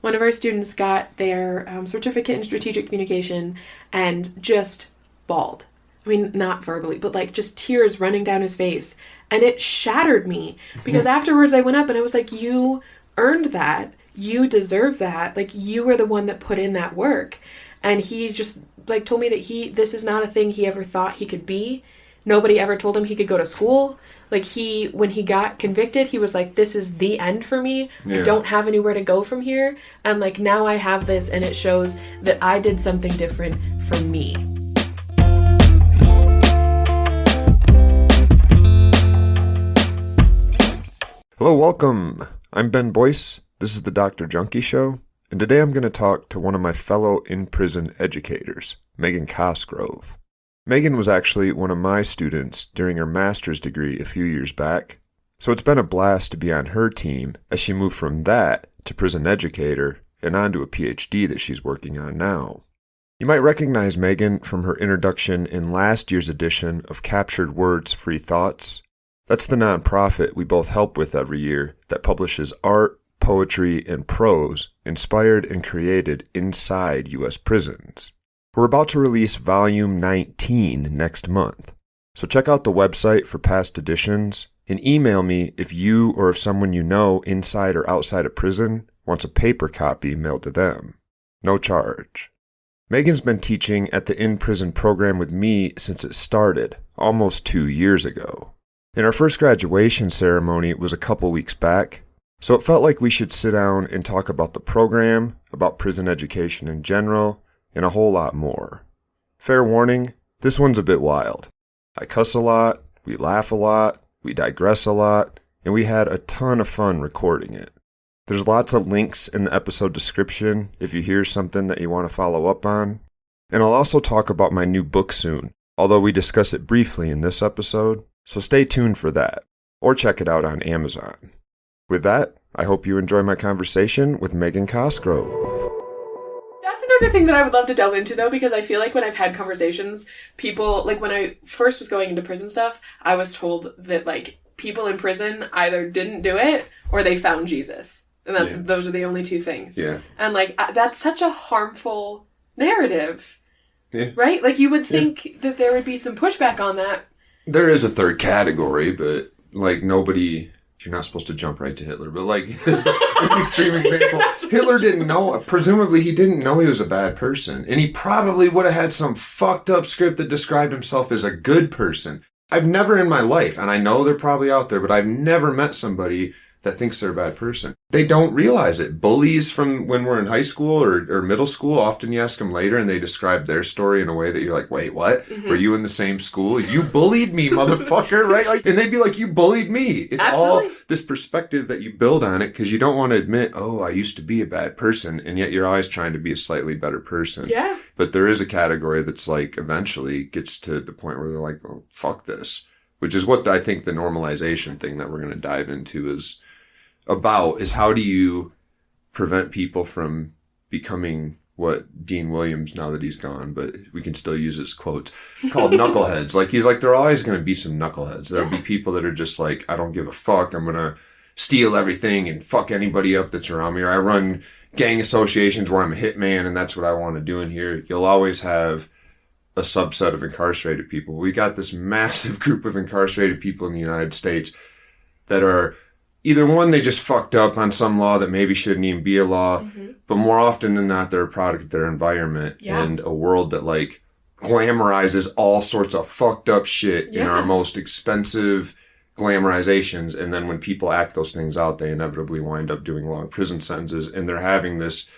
one of our students got their certificate in strategic communication and just bawled. I mean, not verbally, but like just tears running down his face. And it shattered me because afterwards I went up and I was like, you earned that. You deserve that. Like, you were the one that put in that work. And he just like told me that this is not a thing he ever thought he could be. Nobody ever told him he could go to school. Like, when he got convicted, he was like, this is the end for me. Yeah. I don't have anywhere to go from here. And like, now I have this, and it shows that I did something different for me. Hello, welcome. I'm Ben Boyce. This is the Dr. Junkie Show. And today I'm going to talk to one of my fellow in-prison educators, Meghan Cosgrove. Meghan was actually one of my students during her master's degree a few years back, so it's been a blast to be on her team as she moved from that to prison educator and on to a PhD that she's working on now. You might recognize Meghan from her introduction in last year's edition of Captured Words, Free Thoughts. That's the nonprofit we both help with every year that publishes art, poetry, and prose inspired and created inside U.S. prisons. We're about to release Volume 19 next month, so check out the website for past editions and email me if you or if someone you know inside or outside of prison wants a paper copy mailed to them. No charge. Meghan's been teaching at the in-prison program with me since it started, almost 2 years ago. And our first graduation ceremony was a couple weeks back, so it felt like we should sit down and talk about the program, about prison education in general, and a whole lot more. Fair warning, this one's a bit wild. I cuss a lot, we laugh a lot, we digress a lot, and we had a ton of fun recording it. There's lots of links in the episode description if you hear something that you want to follow up on. And I'll also talk about my new book soon, although we discuss it briefly in this episode, so stay tuned for that, or check it out on Amazon. With that, I hope you enjoy my conversation with Meghan Cosgrove. That's another thing that I would love to delve into, though, because I feel like when I've had conversations, people, like when I first was going into prison stuff, I was told that like people in prison either didn't do it or they found Jesus. And those are the only two things. Yeah. And like, that's such a harmful narrative. Yeah. Right? Like, you would think that there would be some pushback on that. There is a third category, but like nobody... You're not supposed to jump right to Hitler, but like, as an extreme example, Hitler didn't know, presumably he didn't know he was a bad person. And he probably would have had some fucked up script that described himself as a good person. I've never in my life, and I know they're probably out there, but I've never met somebody that thinks they're a bad person. They don't realize it. Bullies from when we're in high school or middle school, often you ask them later and they describe their story in a way that you're like, wait, what? Mm-hmm. Were you in the same school? You bullied me, motherfucker, right? Like, and they'd be like, you bullied me. It's Absolutely. All this perspective that you build on it because you don't want to admit, oh, I used to be a bad person. And yet you're always trying to be a slightly better person. Yeah. But there is a category that's like eventually gets to the point where they're like, oh, fuck this. Which is what I think the normalization thing that we're going to dive into is how do you prevent people from becoming what Dean Williams, now that he's gone, but we can still use his quotes, called knuckleheads. Like, he's like, there are always going to be some knuckleheads. There'll be people that are just like, I don't give a fuck. I'm going to steal everything and fuck anybody up that's around me. Or I run gang associations where I'm a hitman and that's what I want to do in here. You'll always have a subset of incarcerated people. We got this massive group of incarcerated people in the United States that are either one, they just fucked up on some law that maybe shouldn't even be a law, but more often than not, they're a product of their environment and a world that like glamorizes all sorts of fucked up shit in our most expensive glamorizations. And then when people act those things out, they inevitably wind up doing long prison sentences, and they're having this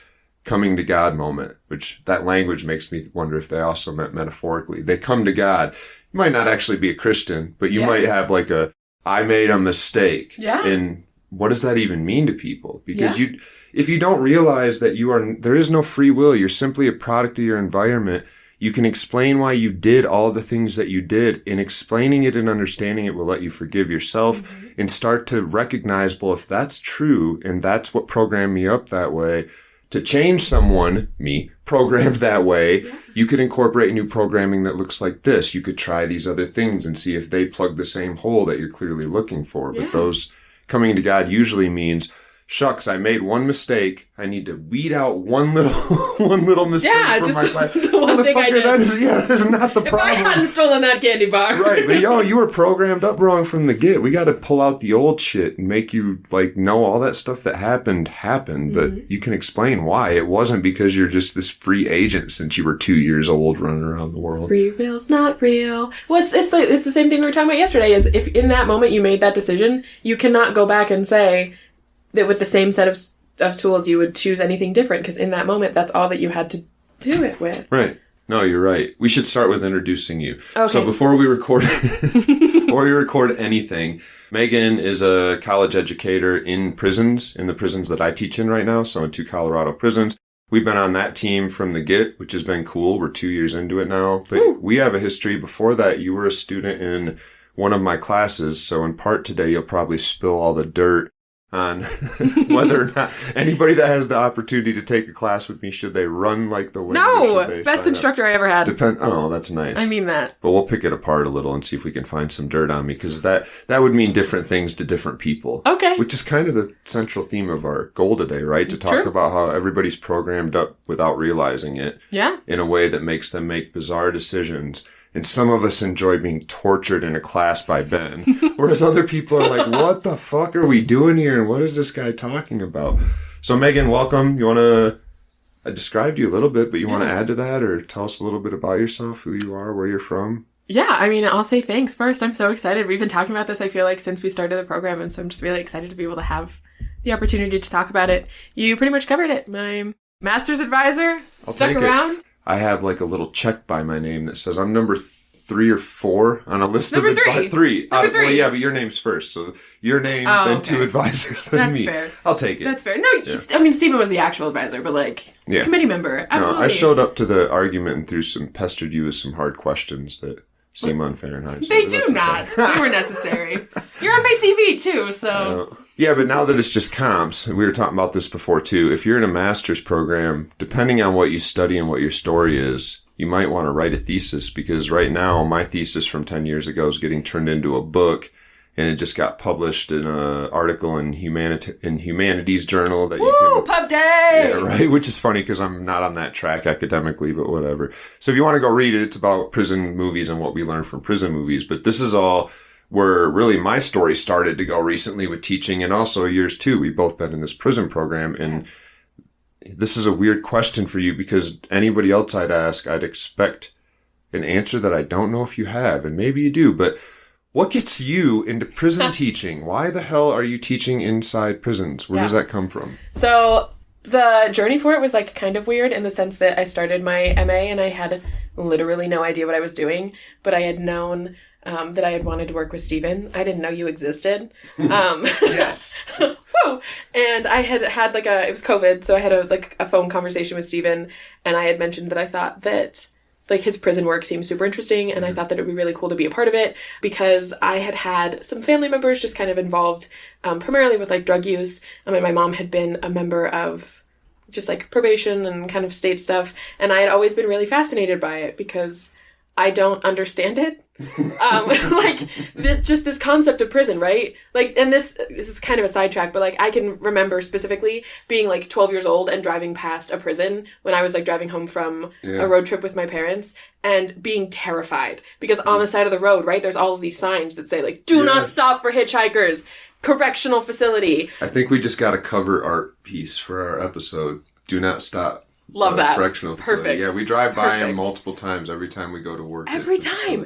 coming to God moment, which that language makes me wonder if they also meant metaphorically. They come to God. You might not actually be a Christian, but you might have like I made a mistake. Yeah. And what does that even mean to people? Because if you don't realize that there is no free will, you're simply a product of your environment. You can explain why you did all the things that you did, and explaining it and understanding it will let you forgive yourself and start to recognize, well, if that's true and that's what programmed me up that way, to change someone, me, programmed that way, you could incorporate new programming that looks like this. You could try these other things and see if they plug the same hole that you're clearly looking for. But those coming to God usually means shucks, I made one mistake. I need to weed out one little mistake from my class. The one thing I did. That is not the problem. If I hadn't stolen that candy bar. Right, but you were programmed up wrong from the get. We got to pull out the old shit and make you, like, know all that stuff that happened, but you can explain why. It wasn't because you're just this free agent since you were 2 years old running around the world. Free will's not real. Well, it's the same thing we were talking about yesterday, is if in that moment you made that decision, you cannot go back and say that with the same set of tools you would choose anything different, because in that moment that's all that you had to do it with. Right. No, you're right. We should start with introducing you. Okay. So before we record anything, Meghan is a college educator in the prisons that I teach in right now, so in 2 Colorado prisons. We've been on that team from the get, which has been cool. We're 2 years into it now. But we have a history. Before that, you were a student in one of my classes, so in part today you'll probably spill all the dirt on whether or not anybody that has the opportunity to take a class with me, should they run like the wind? No! Best instructor I ever had. Oh, that's nice. I mean that. But we'll pick it apart a little and see if we can find some dirt on me, because that would mean different things to different people. Okay. Which is kind of the central theme of our goal today, right? To talk about how everybody's programmed up without realizing it. Yeah. In a way that makes them make bizarre decisions. And some of us enjoy being tortured in a class by Ben. Whereas other people are like, what the fuck are we doing here? And what is this guy talking about? So Meghan, welcome. You want to... I described you a little bit, but you want to add to that or tell us a little bit about yourself, who you are, where you're from? Yeah, I mean, I'll say thanks first. I'm so excited. We've been talking about this, I feel like, since we started the program. And so I'm just really excited to be able to have the opportunity to talk about it. You pretty much covered it. My master's advisor stuck around. I have like a little check by my name that says I'm number 3 or 4 on a list number of three. Three. Number 3. Well, yeah, but your name's first. So your name, then 2 advisors, then That's me. Fair. I'll take it. That's fair. No, I mean, Stephen was the actual advisor, but committee member. Absolutely. No, I showed up to the argument and pestered you with some hard questions that seem unfair in hindsight. They do not. They were necessary. You're on my CV too, so... Yeah, but now that it's just comps, we were talking about this before too, if you're in a master's program, depending on what you study and what your story is, you might want to write a thesis, because right now my thesis from 10 years ago is getting turned into a book, and it just got published in an article in Humanities Journal. That Pub Day! Yeah, right, which is funny because I'm not on that track academically, but whatever. So if you want to go read it, it's about prison movies and what we learn from prison movies, but this is all... where really my story started to go recently with teaching, and also yours too. We've both been in this prison program, and this is a weird question for you, because anybody else I'd ask, I'd expect an answer that I don't know if you have, and maybe you do, but what gets you into prison teaching? Why the hell are you teaching inside prisons? Where does that come from? So the journey for it was kind of weird in the sense that I started my MA and I had literally no idea what I was doing, but I had known... that I had wanted to work with Stephen. I didn't know you existed. Yes. Woo! And I had it was COVID, so I had a phone conversation with Stephen, and I had mentioned that I thought that his prison work seemed super interesting, and I thought that it would be really cool to be a part of it, because I had some family members just kind of involved, primarily with drug use. My mom had been a member of just probation and kind of state stuff, and I had always been really fascinated by it because I don't understand it. This concept of prison, right? And this is kind of a sidetrack, but I can remember specifically being 12 years old and driving past a prison when I was driving home from a road trip with my parents, and being terrified because on the side of the road, right, there's all of these signs that say do not stop for hitchhikers, correctional facility. I think we just got a cover art piece for our episode. Do not stop. Love that. Correctional facility. Perfect. Yeah, we drive by them multiple times every time we go to work. Every time.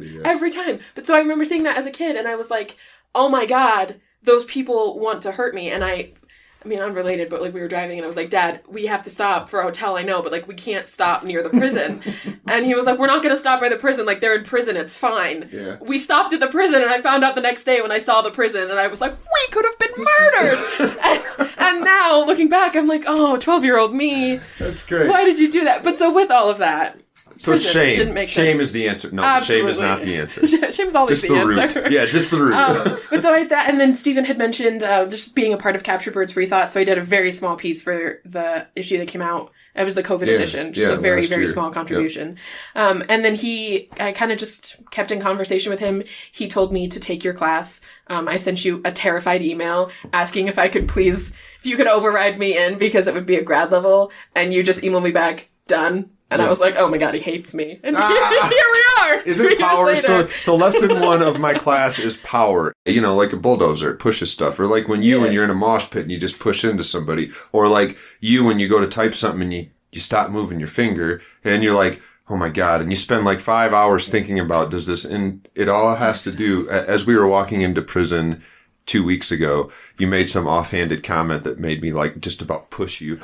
But so I remember seeing that as a kid, and I was like, oh my God, those people want to hurt me. And I mean, unrelated, but we were driving and I was like, Dad, we have to stop for a hotel, I know, but we can't stop near the prison. And he was like, we're not going to stop by the prison. They're in prison. It's fine. Yeah. We stopped at the prison, and I found out the next day when I saw the prison, and I was like, we could have been murdered. and now looking back, I'm like, oh, 12-year-old me. That's great. Why did you do that? But so with all of that, So it's shame. Didn't make shame sense. is the answer. No, Absolutely. shame is not the answer. Shame's always just the the answer. root. Yeah, just the root. But so I had that, and then Stephen had mentioned just being a part of Capture Birds Free Thought, so I did a very small piece for the issue that came out. It was the COVID edition, just a very, very small contribution. Yep. And then I kind of just kept in conversation with him. He told me to take your class. I sent you a terrified email asking if you could override me in because it would be a grad level, and you just emailed me back, done. And I was like, oh my God, he hates me. And here we are. Isn't power? So lesson 1 of my class is power. You know, like a bulldozer, it pushes stuff. Or like when you're in a mosh pit and you just push into somebody. Or like when you go to type something and you stop moving your finger and you're like, oh my God. And you spend like 5 hours thinking about, does this, and it all has to do, as we were walking into prison 2 weeks ago, you made some offhanded comment that made me like just about push you.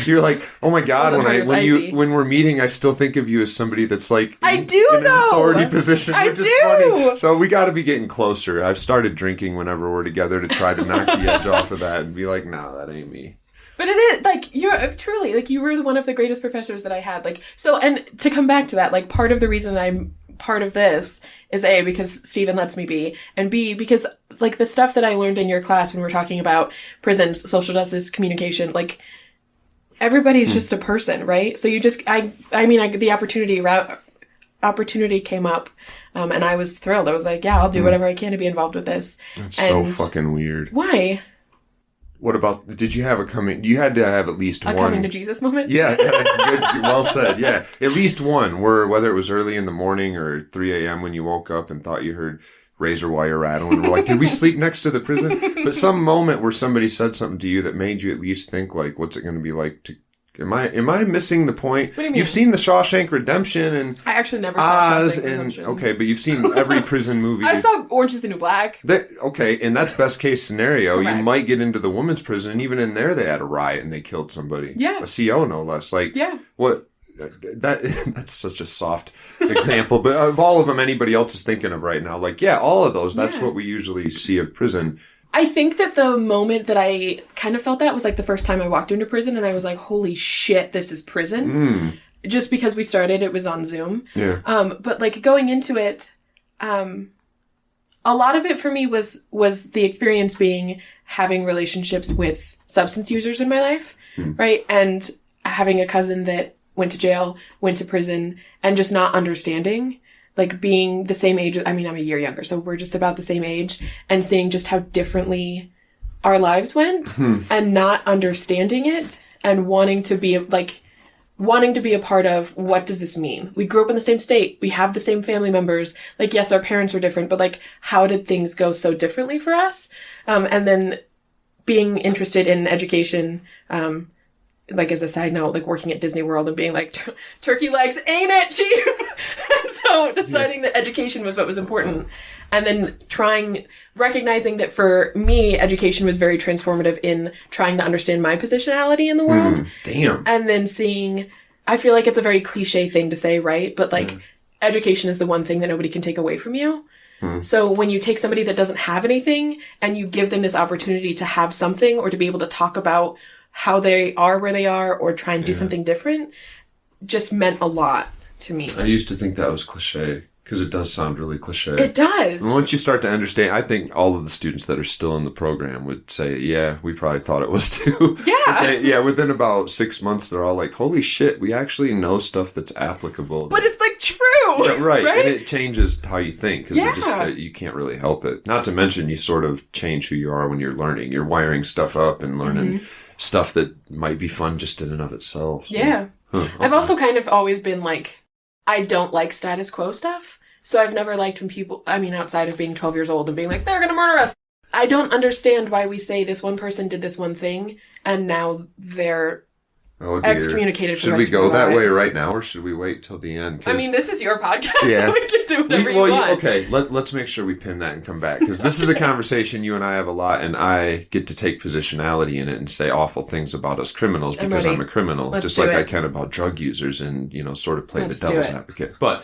You're like, oh my God, when we're meeting, I still think of you as somebody that's like in an authority position, which is funny. So we got to be getting closer. I've started drinking whenever we're together to try to knock the edge off of that and be like, no, that ain't me. But it is, like, you're truly, like, you were one of the greatest professors that I had. Like, so, and to come back to that, like, part of the reason that I'm part of this is A, because Stephen lets me be, and B, because, like, the stuff that I learned in your class when we're talking about prisons, social justice, communication, like, everybody's just a person, right? So you just, the opportunity came up, and I was thrilled. I was like, yeah, I'll do whatever I can to be involved with this. That's so fucking weird. Why? What about, did you have you had to have at least one. A coming to Jesus moment? Yeah, good, well said, yeah. At least one, whether it was early in the morning or 3 a.m. when you woke up and thought you heard razor wire rattling, we're like, did we sleep next to the prison? But some moment where somebody said something to you that made you at least think, like, what's it going to be like to, am I missing the point? What do you mean? You've seen the Shawshank Redemption and I actually never saw Shawshank Redemption. Okay, but you've seen every prison movie. I saw Orange is the New Black. Okay, and that's best case scenario. Correct. You might get into the women's prison, and even in there they had a riot and they killed somebody. Yeah. A CO no less. Like, yeah. What? That's such a soft example, but of all of them anybody else is thinking of right now, like, yeah, all of those, that's what we usually see of prison. I think that the moment that I kind of felt that was like the first time I walked into prison and I was like, holy shit, this is prison. Just because it was on Zoom. Yeah. But like going into it, a lot of it for me was the experience having relationships with substance users in my life, right? And having a cousin that went to jail, went to prison, and just not understanding. Like being the same age, I'm a year younger, so we're just about the same age, and seeing just how differently our lives went, and not understanding it, and wanting to be a part of, what does this mean? We grew up in the same state, we have the same family members, like, yes, our parents were different, but like, how did things go so differently for us? And then being interested in education, like, as a side note, like working at Disney World and being like, turkey legs, ain't it cheap? And so deciding that education was what was important. And then recognizing that for me, education was very transformative in trying to understand my positionality in the world. Damn. And then I feel like it's a very cliche thing to say, right? But like, education is the one thing that nobody can take away from you. So when you take somebody that doesn't have anything and you give them this opportunity to have something, or to be able to talk about how they are where they are, or try and do something different, just meant a lot to me. I used to think that was cliche, because it does sound really cliche. It does. And once you start to understand, I think all of the students that are still in the program would say, yeah, we probably thought it was too. Yeah. Within about 6 months, they're all like, holy shit, we actually know stuff that's applicable. But it's like true. Yeah, right. And it changes how you think, because you can't really help it. Not to mention, you sort of change who you are when you're learning. You're wiring stuff up and learning stuff that might be fun just in and of itself. So. Yeah. Okay. I've also kind of always been like, I don't like status quo stuff. So I've never liked when people, outside of being 12 years old and being like, they're going to murder us. I don't understand why we say this one person did this one thing and now they're excommunicated from the rest of their lives. Should we go that way right now, or should we wait till the end? This is your podcast, so we can do whatever you want. Okay, let's make sure we pin that and come back, because this is a conversation you and I have a lot, and I get to take positionality in it and say awful things about us criminals because I'm a criminal, just like I can about drug users, and sort of play the devil's advocate. But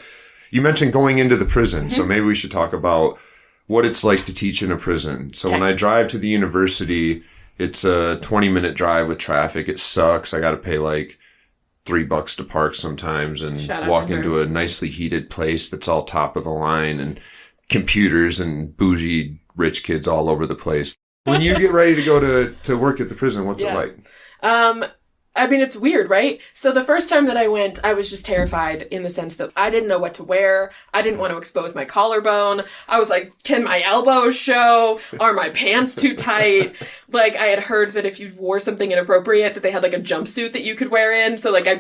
you mentioned going into the prison, so maybe we should talk about what it's like to teach in a prison. So when I drive to the university, it's a 20-minute drive with traffic. It sucks. I got to pay like $3 to park sometimes and Shout out walk Denver. into a nicely heated place that's all top of the line and computers and bougie rich kids all over the place. When you get ready to go to work at the prison, what's it like? I mean, it's weird, right? So the first time that I went, I was just terrified in the sense that I didn't know what to wear. I didn't want to expose my collarbone. I was like, can my elbows show? Are my pants too tight? Like, I had heard that if you wore something inappropriate, that they had like a jumpsuit that you could wear in. So like I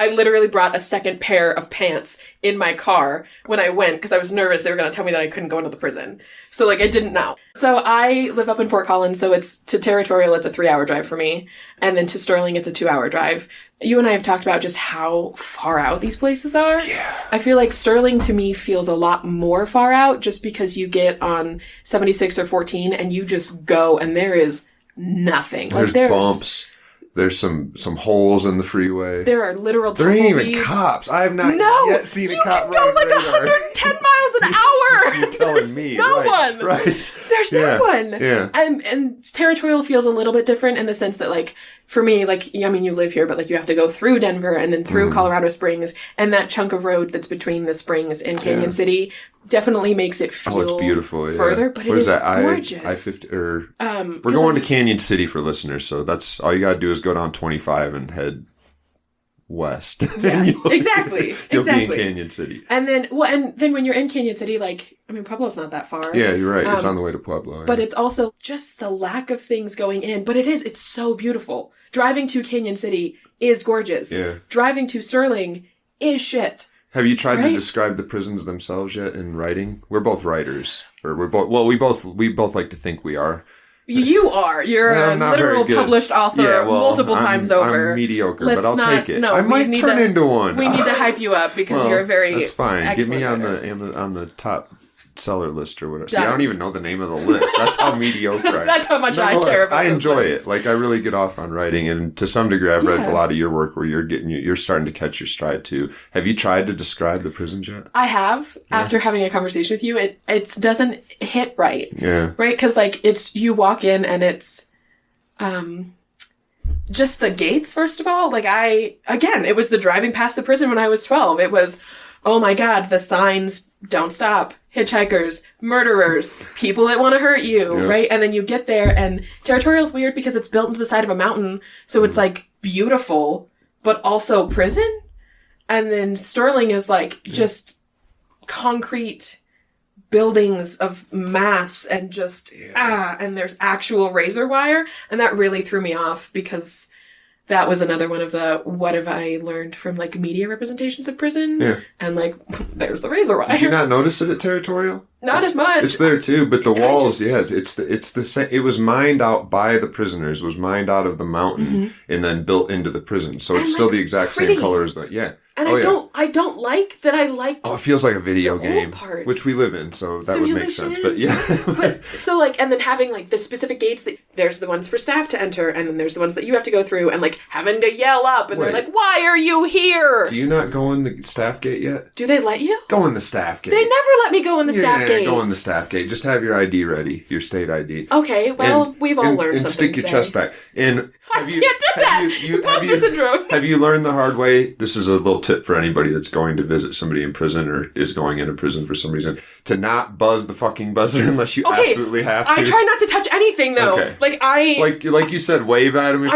literally brought a second pair of pants in my car when I went because I was nervous they were going to tell me that I couldn't go into the prison. So like I didn't know. So I live up in Fort Collins, so it's to Territorial, it's a 3-hour drive for me. And then to Sterling, it's a 2-hour drive. You and I have talked about just how far out these places are. Yeah. I feel like Sterling to me feels a lot more far out just because you get on 76 or 14 and you just go and there is nothing. There's bumps. There's some holes in the freeway. There are literal There ain't even cops. I have not yet seen a cop go like 110 miles an hour. You're telling me. No one. Right. There's no one. Yeah. And Territorial feels a little bit different in the sense that, like, for me, like, I mean, you live here, but, like, you have to go through Denver and then through Colorado Springs, and that chunk of road that's between the Springs and Canyon City definitely makes it feel it's beautiful, further, but it is gorgeous. We're going to Canyon City for listeners, so that's all you got to do is go down 25 and head west. Yes, exactly. You'll be in Canyon City. And then when you're in Canyon City, like, I mean, Pueblo's not that far. Yeah, you're right. It's on the way to Pueblo. But it's also just the lack of things going in. But it's so beautiful. Driving to Canyon City is gorgeous. Yeah. Driving to Sterling is shit. Have you tried to describe the prisons themselves yet in writing? We're both writers. Or we both like to think we are. You are. You're a literal published author multiple times over. I'm mediocre, but I'll take it. No, I might turn into one. We need to hype you up because you're a very That's fine. Get me on the top seller list or whatever. See, I don't even know the name of the list. That's how mediocre I am. That's how much I care about I enjoy it. Like, I really get off on writing, and to some degree I've read a lot of your work where you're starting to catch your stride too. Have you tried to describe the prisons yet? I have. After having a conversation with you, it doesn't hit right. Yeah. Right? Because, like, you walk in and it's just the gates, first of all. Like, it was the driving past the prison when I was 12. It was, oh my God, the signs, don't stop, hitchhikers, murderers, people that want to hurt you, right? And then you get there, and Territorial's weird because it's built into the side of a mountain, so it's, like, beautiful, but also prison. And then Sterling is, like, just concrete buildings of mass and just, and there's actual razor wire, and that really threw me off because that was another one of the, what have I learned from, like, media representations of prison? Yeah. And, like, there's the razor wire. Did you not notice it at Territorial? Not as much. It's there too, but the walls, it's the same. It was mined out by the prisoners, was mined out of the mountain and then built into the prison. So it's still the exact same color as the, And I don't like that. I like. Oh, it feels like a video game, which we live in, so that would make sense. But but so, like, and then having, like, the specific gates that there's the ones for staff to enter, and then there's the ones that you have to go through, and, like, having to yell up, and they're like, "Why are you here?" Do you not go in the staff gate yet? Do they let you go in the staff gate? They never let me go in the staff gate. Go in the staff gate. Just have your ID ready, your state ID. Okay, well, we've all learned something. And stick your chest back. And I can't do that. Imposter syndrome. Have you learned the hard way? This is a little tip for anybody that's going to visit somebody in prison or is going into prison for some reason, to not buzz the fucking buzzer unless you absolutely have to. I try not to touch anything though. Okay. Like you said, wave at them. If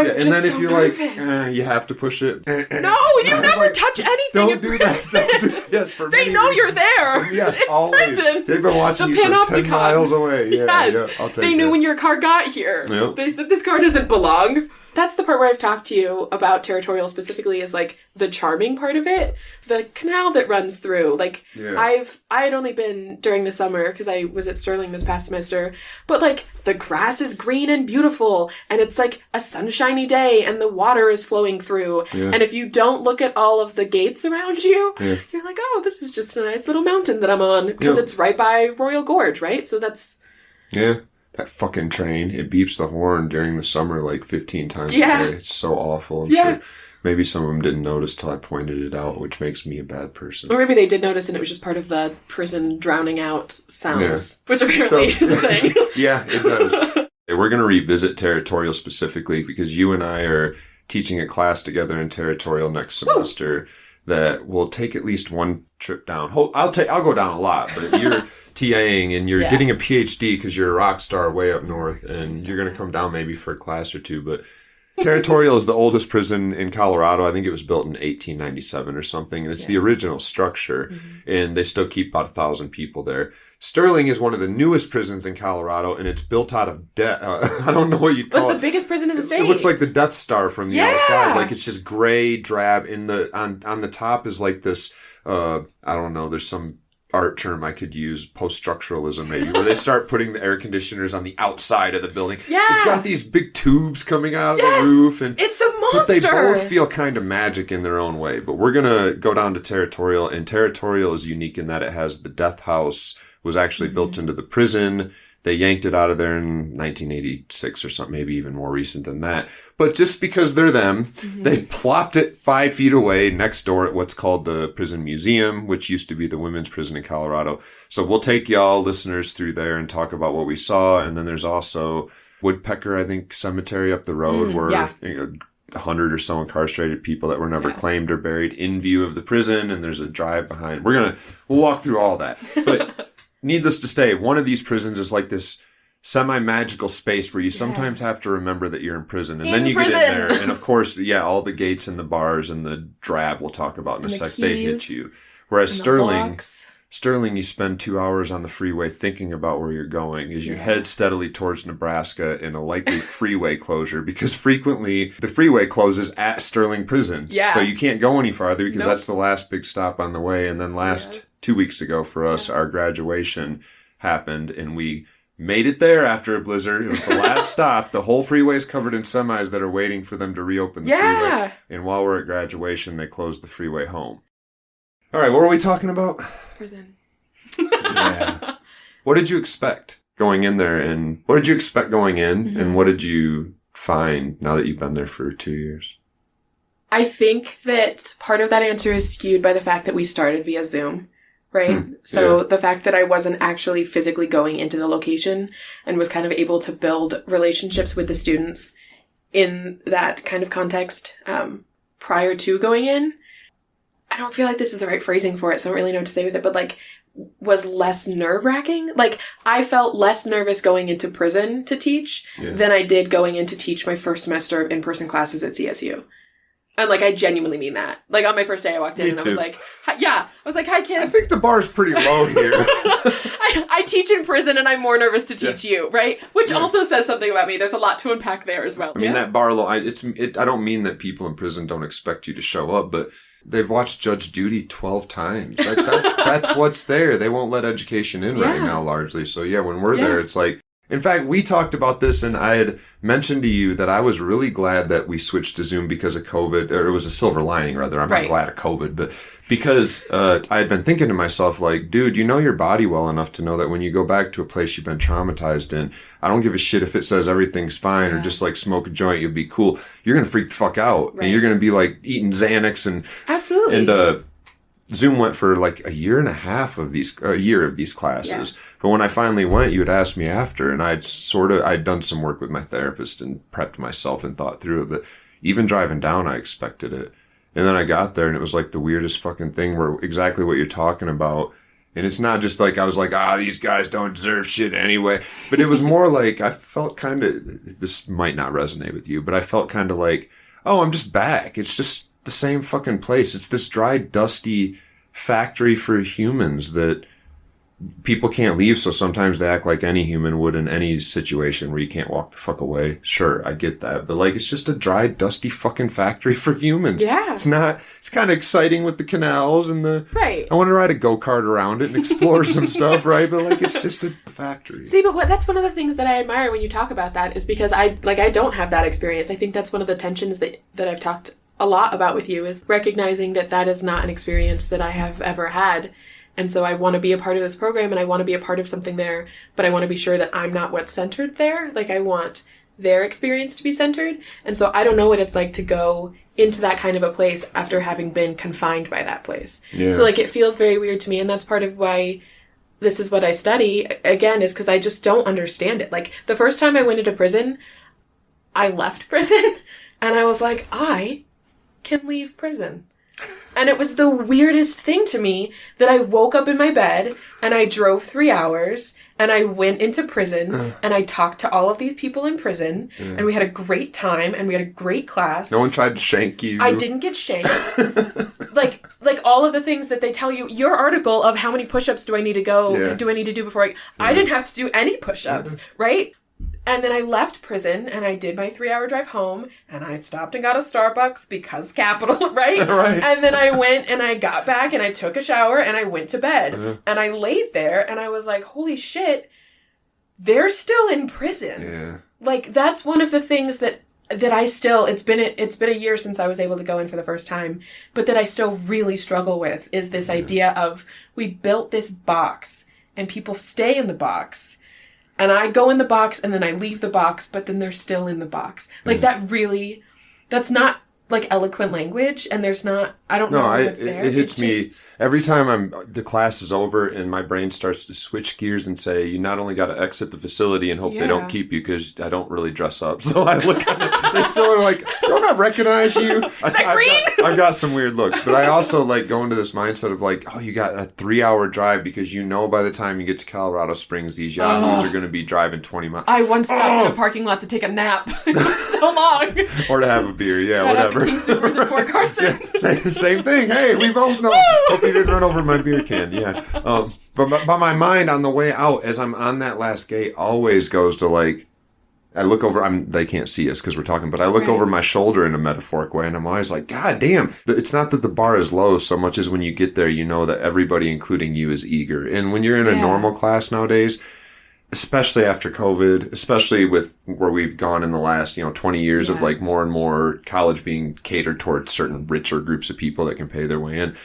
you're nervous. like, you have to push it. No, you never touch anything. Don't do that. Yes, for they know you're there. Yes, it's always. Prison. They've been watching you for 10 miles away. Yes. I'll take they knew when your car got here. Yep. They said this car doesn't belong. That's the part where I've talked to you about Territorial specifically, is, like, the charming part of it. The canal that runs through. Like, I had only been during the summer because I was at Sterling this past semester. But, like, the grass is green and beautiful. And it's, like, a sunshiny day and the water is flowing through. Yeah. And if you don't look at all of the gates around you, you're like, oh, this is just a nice little mountain that I'm on. Because it's right by Royal Gorge, right? So that's... Yeah. That fucking train, it beeps the horn during the summer like 15 times a day. It's so awful. I'm sure maybe some of them didn't notice till I pointed it out, which makes me a bad person. Or maybe they did notice and it was just part of the prison drowning out sounds, which apparently is a thing. Yeah, it does. We're going to revisit Territorial specifically because you and I are teaching a class together in Territorial next semester that will take at least one trip down. I'll go down a lot, but you're TAing and you're getting a PhD because you're a rock star way up north, and you're going to come down maybe for a class or two. But Territorial is the oldest prison in Colorado. I think it was built in 1897 or something, and it's the original structure, and they still keep about 1,000 people there. Sterling is one of the newest prisons in Colorado, and it's built out of I don't know what you'd call it. What's the biggest prison in the state? It looks like the Death Star from the outside. Like, it's just gray, drab. On the top is like this, I don't know, there's some art term I could use, post-structuralism maybe, where they start putting the air conditioners on the outside of the building. Yeah. It's got these big tubes coming out of the roof. And it's a monster! But they both feel kind of magic in their own way. But we're going to go down to Territorial, and Territorial is unique in that it has the death house, was actually built into the prison. They yanked it out of there in 1986 or something, maybe even more recent than that. But just because they're them, they plopped it 5 feet away next door at what's called the Prison Museum, which used to be the women's prison in Colorado. So we'll take y'all listeners through there and talk about what we saw. And then there's also Woodpecker, I think, Cemetery up the road where 100 or so incarcerated people that were never claimed or buried in view of the prison. And there's a drive behind. We'll walk through all that. But needless to say, one of these prisons is like this semi-magical space where you sometimes have to remember that you're in prison. And then you get in there. And of course, all the gates and the bars and the drab we'll talk about in a sec. They hit you. Whereas Sterling, you spend 2 hours on the freeway thinking about where you're going as you head steadily towards Nebraska in a likely freeway closure, because frequently the freeway closes at Sterling Prison. Yeah. So you can't go any farther because that's the last big stop on the way. And then 2 weeks ago for us, our graduation happened, and we made it there after a blizzard. It was the last stop. The whole freeway is covered in semis that are waiting for them to reopen the freeway. And while we're at graduation, they closed the freeway home. All right, what were we talking about? Prison. What did you expect going in there, and what did you expect going in, and what did you find now that you've been there for 2 years? I think that part of that answer is skewed by the fact that we started via Zoom. Right? So the fact that I wasn't actually physically going into the location and was kind of able to build relationships with the students in that kind of context prior to going in, I don't feel like this is the right phrasing for it, so I don't really know what to say with it, but like, was less nerve-wracking. Like, I felt less nervous going into prison to teach than I did going in to teach my first semester of in-person classes at CSU. And, like, I genuinely mean that. Like, on my first day, I walked in and I was like, hi, kids. I think the bar's pretty low here. I teach in prison and I'm more nervous to teach you, right? Which also says something about me. There's a lot to unpack there as well. I mean, that bar low, I don't mean that people in prison don't expect you to show up, but they've watched Judge Judy 12 times. Like, that's what's there. They won't let education in right now, largely. So, when we're there, it's like, in fact, we talked about this, and I had mentioned to you that I was really glad that we switched to Zoom because of COVID, or it was a silver lining, rather. I'm not glad of COVID, but because I had been thinking to myself, like, dude, you know your body well enough to know that when you go back to a place you've been traumatized in, I don't give a shit if it says everything's fine or just, like, smoke a joint, you'll be cool. You're going to freak the fuck out, and you're going to be, like, eating Xanax and... Absolutely. And, Zoom went for like a year of these classes. Yeah. But when I finally went, you had asked me after, and I'd done some work with my therapist and prepped myself and thought through it. But even driving down, I expected it. And then I got there and it was like the weirdest fucking thing where exactly what you're talking about. And it's not just like, I was like, these guys don't deserve shit anyway. But it was more like, I felt kind of, this might not resonate with you, but I felt kind of like, I'm just back. It's just the same fucking place. It's this dry, dusty factory for humans that people can't leave, so sometimes they act like any human would in any situation where you can't walk the fuck away. Sure, I get that. But, like, it's just a dry, dusty fucking factory for humans. Yeah. It's kind of exciting with the canals and the... Right. I want to ride a go-kart around it and explore some stuff, right? But, like, it's just a factory. See, but that's one of the things that I admire when you talk about that is because I don't have that experience. I think that's one of the tensions that I've talked a lot about with you, is recognizing that is not an experience that I have ever had. And so I want to be a part of this program and I want to be a part of something there, but I want to be sure that I'm not what's centered there. Like, I want their experience to be centered. And so I don't know what it's like to go into that kind of a place after having been confined by that place. Yeah. So, like, it feels very weird to me. And that's part of why this is what I study, again, is because I just don't understand it. Like, the first time I went into prison, I left prison. And I was like, I can leave prison. And it was the weirdest thing to me that I woke up in my bed and I drove 3 hours and I went into prison and I talked to all of these people in prison and we had a great time and we had a great class. No one tried to shank you. I didn't get shanked. like all of the things that they tell you, your article of how many push-ups do I need to go, do I need to do before I didn't have to do any push-ups, right? And then I left prison and I did my 3-hour drive home and I stopped and got a Starbucks because capital, right? Right. And then I went and I got back and I took a shower and I went to bed. And I laid there and I was like, holy shit, they're still in prison. Yeah. Like, that's one of the things that I still, it's been a year since I was able to go in for the first time, but that I still really struggle with is this idea of we built this box and people stay in the box. And I go in the box and then I leave the box, but then they're still in the box. Like that's not like eloquent language. And there's not, I don't know what's there. It hits me every time the class is over and my brain starts to switch gears and say, you not only got to exit the facility and hope they don't keep you because I don't really dress up. So I look at it, they still are like, don't I recognize you? I've got some weird looks, but I also like go into this mindset of like, oh, you got a 3-hour drive because you know by the time you get to Colorado Springs, these yahoos are going to be driving 20 miles. I once stopped in a parking lot to take a nap. It was so long. Or to have a beer, Shout whatever. Out to King Supers at Fort Carson. Same thing. Hey, we both know. Hope you didn't run over my beer can. Yeah. But my mind on the way out, as I'm on that last gate, always goes to like, I look over, they can't see us because we're talking, but I look over my shoulder in a metaphoric way and I'm always like, God damn. It's not that the bar is low so much as when you get there, you know that everybody, including you, is eager. And when you're in a normal class nowadays, especially after COVID, especially with where we've gone in the last, 20 years of like more and more college being catered towards certain richer groups of people that can pay their way in.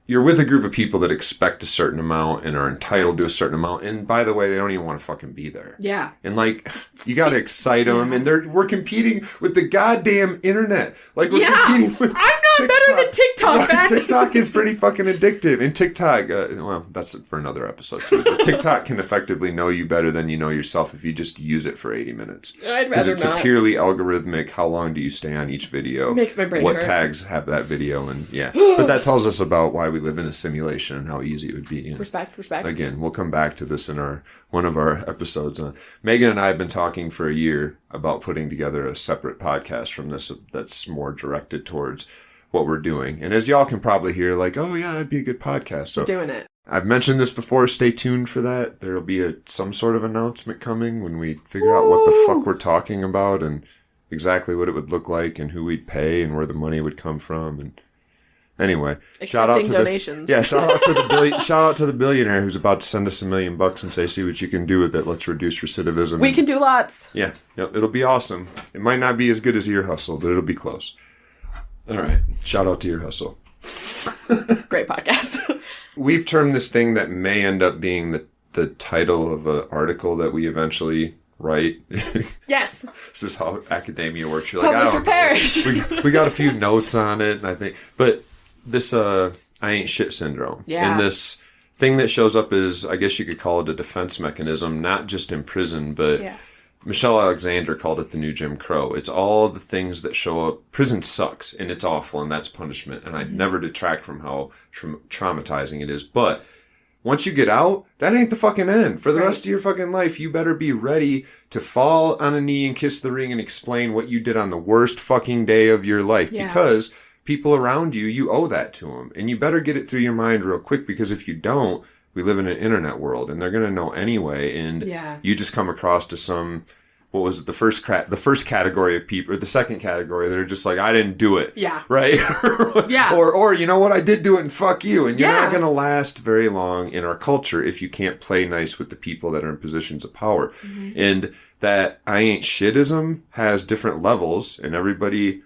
You're with a group of people that expect a certain amount and are entitled to a certain amount. And by the way, they don't even want to fucking be there. Yeah. And like, you got to excite them. And we're competing with the goddamn internet. Like we're competing with I'm not better than TikTok, man. TikTok is pretty fucking addictive. And TikTok, well, that's for another episode too. But TikTok can effectively know you better than you know yourself if you just use it for 80 minutes. I'd rather not. Because it's a purely algorithmic, how long do you stay on each video? Makes my brain What hurt. tags have that video? And but that tells us about why we live in a simulation and how easy it would be. Respect. Again, we'll come back to this in one of our episodes. Megan and I have been talking for a year about putting together a separate podcast from this that's more directed towards what we're doing. And as y'all can probably hear, like, oh yeah, that'd be a good podcast. So we're doing it. I've mentioned this before. Stay tuned for that. There'll be some sort of announcement coming when we figure out what the fuck we're talking about and exactly what it would look like and who we'd pay and where the money would come from. And anyway, shout out to donations. Shout out to the billionaire who's about to send us $1 million and say, see what you can do with it. Let's reduce recidivism. We can do lots. Yeah, it'll be awesome. It might not be as good as Ear Hustle, but it'll be close. All right, shout out to Ear Hustle. Great podcast. We've termed this thing that may end up being the title of an article that we eventually write. Yes. This is how academia works. You're Publish like, or perish. We got a few notes on it, and I think, but this I ain't shit syndrome. Yeah. And this thing that shows up is, I guess you could call it a defense mechanism, not just in prison, but Michelle Alexander called it the new Jim Crow. It's all the things that show up. Prison sucks, and it's awful, and that's punishment. And I'd never detract from how traumatizing it is. But once you get out, that ain't the fucking end. For the rest of your fucking life, you better be ready to fall on a knee and kiss the ring and explain what you did on the worst fucking day of your life. Yeah. Because people around you, you owe that to them. And you better get it through your mind real quick, because if you don't, we live in an internet world, and they're going to know anyway. And you just come across to some, what was it, the first category of people, or the second category, that are just like, I didn't do it. Yeah. Right? Or, you know what, I did do it, and fuck you. And you're not going to last very long in our culture if you can't play nice with the people that are in positions of power. Mm-hmm. And that I ain't shitism has different levels, and everybody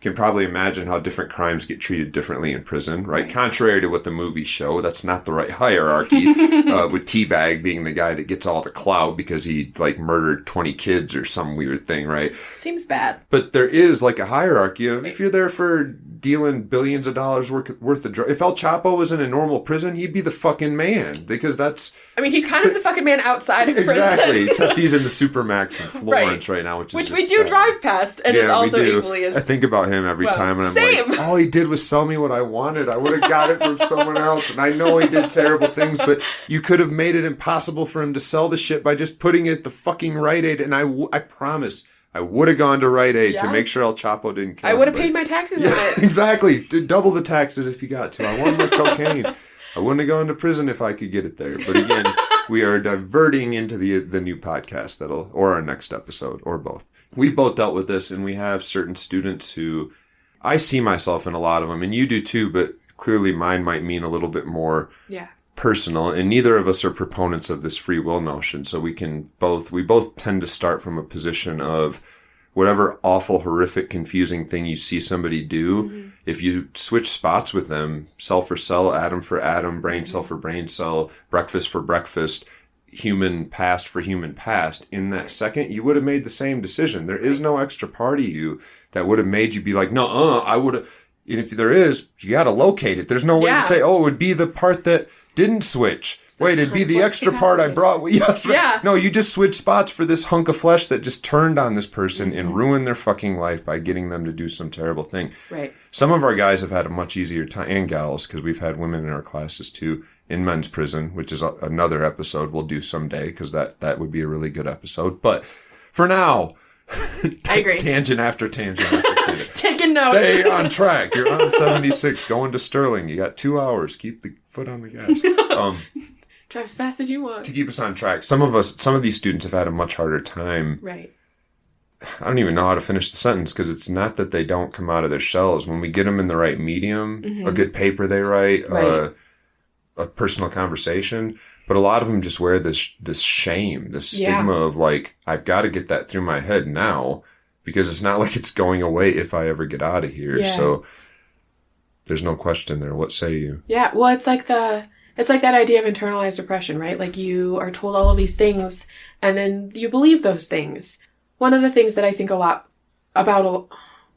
can probably imagine how different crimes get treated differently in prison, right? Contrary to what the movies show, that's not the right hierarchy, with Teabag being the guy that gets all the clout because he, like, murdered 20 kids or some weird thing, right? Seems bad. But there is, like, a hierarchy of, if you're there for dealing billions of dollars worth of drugs. If El Chapo was in a normal prison, he'd be the fucking man, because that's... I mean, he's kind of the fucking man outside of prison. Exactly, except he's in the Supermax in Florence right now, which we do drive past, and is also equally as... I think about him every time, and I'm like, all he did was sell me what I wanted. I would have got it from someone else, and I know he did terrible things, but you could have made it impossible for him to sell the shit by just putting it at the fucking Rite Aid, and I promise... I would have gone to Rite Aid to make sure El Chapo didn't kill him. I would have paid my taxes on it. Exactly. Double the taxes if you got to. I wanted my cocaine. I wouldn't have gone to prison if I could get it there. But again, we are diverting into the new podcast or our next episode, or both. We've both dealt with this, and we have certain students who, I see myself in a lot of them, and you do too, but clearly mine might mean a little bit more personal, and neither of us are proponents of this free will notion, so we both tend to start from a position of whatever awful, horrific, confusing thing you see somebody do, if you switch spots with them, cell for cell, atom for atom, brain cell for brain cell, breakfast for breakfast, human past for human past, in that second, you would have made the same decision. There is no extra part of you that would have made you be like, no, I would have, and if there is, you got to locate it. There's no way to say, oh, it would be the part that didn't switch. Wait, it'd be the extra part I brought. Yes, right. Yeah. No, you just switched spots for this hunk of flesh that just turned on this person and ruined their fucking life by getting them to do some terrible thing. Right. Some of our guys have had a much easier time, and gals, because we've had women in our classes too, in men's prison, which is another episode we'll do someday, because that would be a really good episode. But for now... I agree. Tangent after tangent after tangent. Taking notes. Stay on track. You're on 76, going to Sterling. You got 2 hours. Keep the foot on the gas. Drive as fast as you want. To keep us on track. Some of these students have had a much harder time. Right. I don't even know how to finish the sentence, because it's not that they don't come out of their shells. When we get them in the right medium, a good paper they write, a personal conversation. But a lot of them just wear this shame, this stigma of like, I've got to get that through my head now, because it's not like it's going away if I ever get out of here. Yeah. So there's no question there. What say you? Yeah, well, it's like that idea of internalized oppression, right? Like, you are told all of these things, and then you believe those things. One of the things that I think a lot about,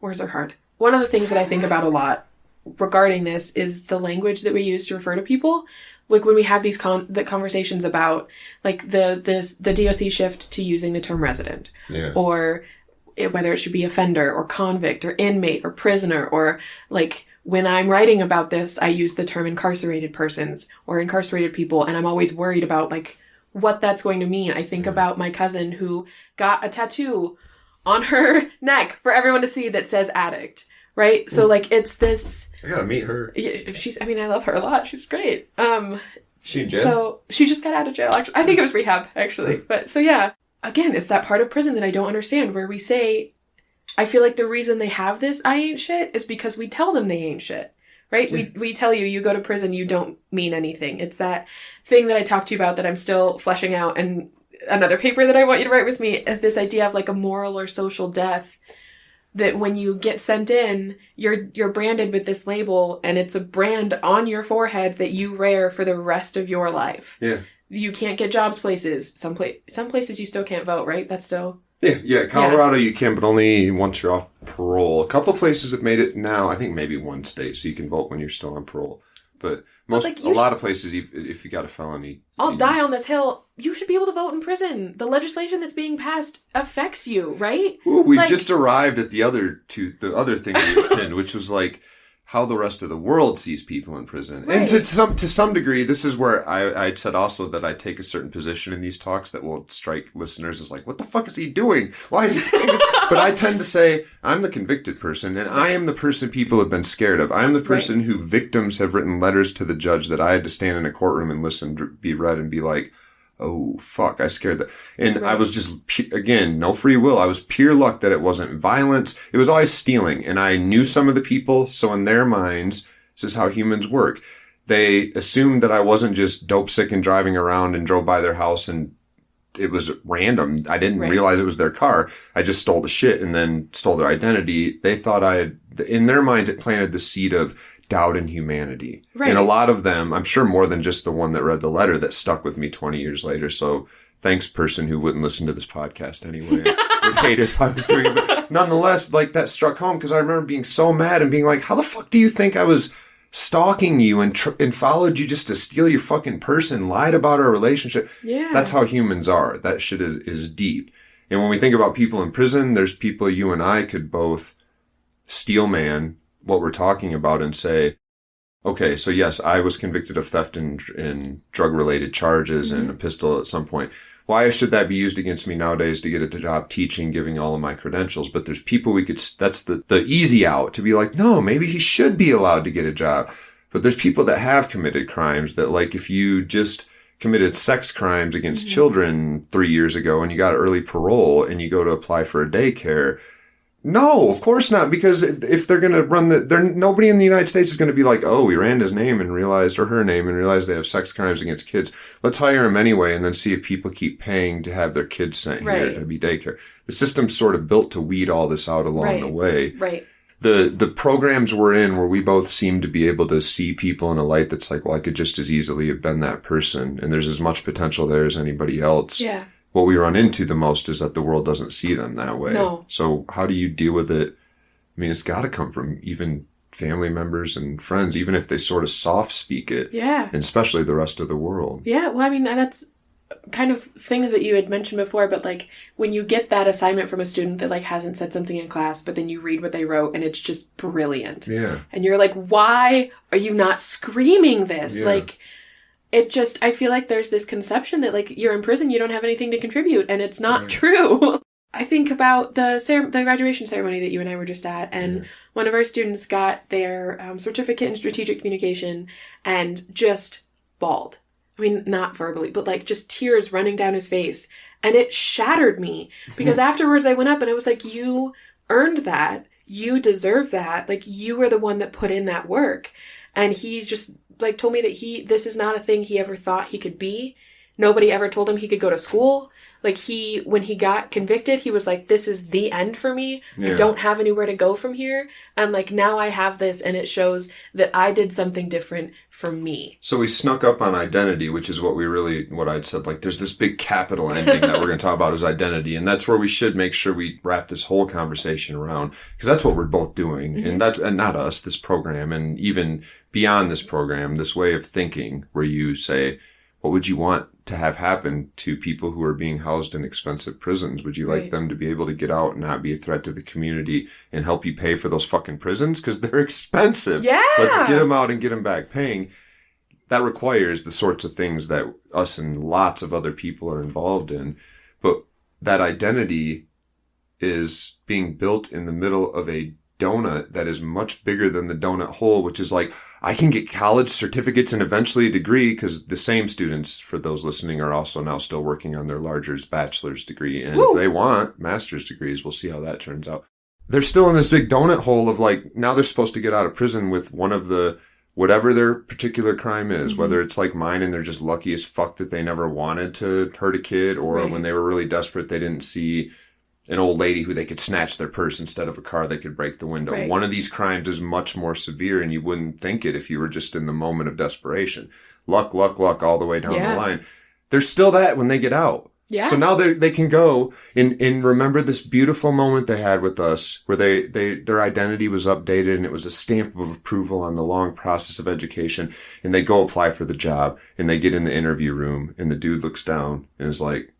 words are hard. One of the things that I think about a lot regarding this is the language that we use to refer to people. Like, when we have these the conversations about, like, the DOC shift to using the term resident, or whether it should be offender or convict or inmate or prisoner, or, like, when I'm writing about this, I use the term incarcerated persons or incarcerated people, and I'm always worried about, like, what that's going to mean. I think about my cousin who got a tattoo on her neck for everyone to see that says addict. Right? So, like, it's this... I gotta meet her. I love her a lot. She's great. She in jail? So, she just got out of jail, actually. I think it was rehab, actually. But, so yeah. Again, it's that part of prison that I don't understand, where we say, I feel like the reason they have this I ain't shit is because we tell them they ain't shit. Right? Yeah. We tell you go to prison, you don't mean anything. It's that thing that I talked to you about that I'm still fleshing out, and another paper that I want you to write with me, of this idea of, like, a moral or social death. That when you get sent in, you're branded with this label, and it's a brand on your forehead that you wear for the rest of your life. Yeah. You can't get jobs places. Some places you still can't vote, right? That's still... Yeah. Colorado you can, but only once you're off parole. A couple of places have made it now. I think maybe one state, so you can vote when you're still on parole. But a lot of places, if you got a felony... I'll die on this hill. You should be able to vote in prison. The legislation that's being passed affects you, right? Ooh, we just arrived at the other thing we pinned, which was, like, how the rest of the world sees people in prison. Right. And to some degree, this is where I said also that I take a certain position in these talks that will strike listeners as like, what the fuck is he doing? Why is he saying this? But I tend to say, I'm the convicted person, and I am the person people have been scared of. I'm the person who victims have written letters to the judge that I had to stand in a courtroom and listen to be read and be like, oh, fuck, I scared that. And I was just, again, no free will. I was pure luck that it wasn't violence. It was always stealing. And I knew some of the people, so in their minds, this is how humans work. They assumed that I wasn't just dope sick and driving around and drove by their house and it was random. I didn't realize it was their car. I just stole the shit and then stole their identity. They thought in their minds, it planted the seed of doubt in humanity. Right. And a lot of them, I'm sure more than just the one that read the letter, that stuck with me 20 years later. So thanks person who wouldn't listen to this podcast anyway. Would hate it if I was doing it. But nonetheless, like, that struck home because I remember being so mad and being like, how the fuck do you think I was stalking you and followed you just to steal your fucking purse and lied about our relationship? Yeah. That's how humans are. That shit is deep. And when we think about people in prison, there's people you and I could both steel man what we're talking about and say, okay, so yes, I was convicted of theft and drug-related charges and a pistol at some point. Why should that be used against me nowadays to get a job teaching, giving all of my credentials? But there's people that's the easy out to be like, no, maybe he should be allowed to get a job. But there's people that have committed crimes that, like, if you just committed sex crimes against children 3 years ago and you got early parole and you go to apply for a daycare, no, of course not. Because if they're going to nobody in the United States is going to be like, oh, we ran his name and realized, or her name and realized they have sex crimes against kids. Let's hire them anyway and then see if people keep paying to have their kids sent here to be daycare. The system's sort of built to weed all this out along the way. Right. The programs we're in where we both seem to be able to see people in a light that's like, well, I could just as easily have been that person. And there's as much potential there as anybody else. Yeah. What we run into the most is that the world doesn't see them that way. No. So how do you deal with it? I mean, it's got to come from even family members and friends, even if they sort of soft speak it. Yeah. And especially the rest of the world. Yeah. Well, I mean, that's kind of things that you had mentioned before, but like when you get that assignment from a student that like hasn't said something in class, but then you read what they wrote and it's just brilliant. Yeah. And you're like, why are you not screaming this? Yeah. Like, I feel like there's this conception that like you're in prison, you don't have anything to contribute, and it's not true. I think about the graduation ceremony that you and I were just at, and one of our students got their certificate in strategic communication and just bawled. I mean, not verbally, but like just tears running down his face. And it shattered me because afterwards I went up and I was like, you earned that. You deserve that. Like, you were the one that put in that work. And he just like told me that this is not a thing he ever thought he could be. Nobody ever told him he could go to school. Like, when he got convicted, he was like, this is the end for me. Yeah. I don't have anywhere to go from here. And like, now I have this, and it shows that I did something different for me. So we snuck up on identity, which is what I'd said, like, there's this big capital ending that we're going to talk about is identity. And that's where we should make sure we wrap this whole conversation around, because that's what we're both doing. Mm-hmm. And not us, this program, and even beyond this program, this way of thinking where you say, what would you want to have happen to people who are being housed in expensive prisons? Would you like them to be able to get out and not be a threat to the community and help you pay for those fucking prisons? Because they're expensive. Yeah. Let's get them out and get them back paying. That requires the sorts of things that us and lots of other people are involved in. But that identity is being built in the middle of a donut that is much bigger than the donut hole, which is like, I can get college certificates and eventually a degree, because the same students, for those listening, are also now still working on their larger bachelor's degree. And if they want master's degrees, we'll see how that turns out. They're still in this big donut hole of like, now they're supposed to get out of prison with one of the, whatever their particular crime is, whether it's like mine and they're just lucky as fuck that they never wanted to hurt a kid, or when they were really desperate, they didn't see an old lady who they could snatch their purse instead of a car they could break the window. Right. One of these crimes is much more severe, and you wouldn't think it if you were just in the moment of desperation. Luck, all the way down the line. There's still that when they get out. Yeah. So now they can go and remember this beautiful moment they had with us where their identity was updated and it was a stamp of approval on the long process of education, and they go apply for the job and they get in the interview room and the dude looks down and is like,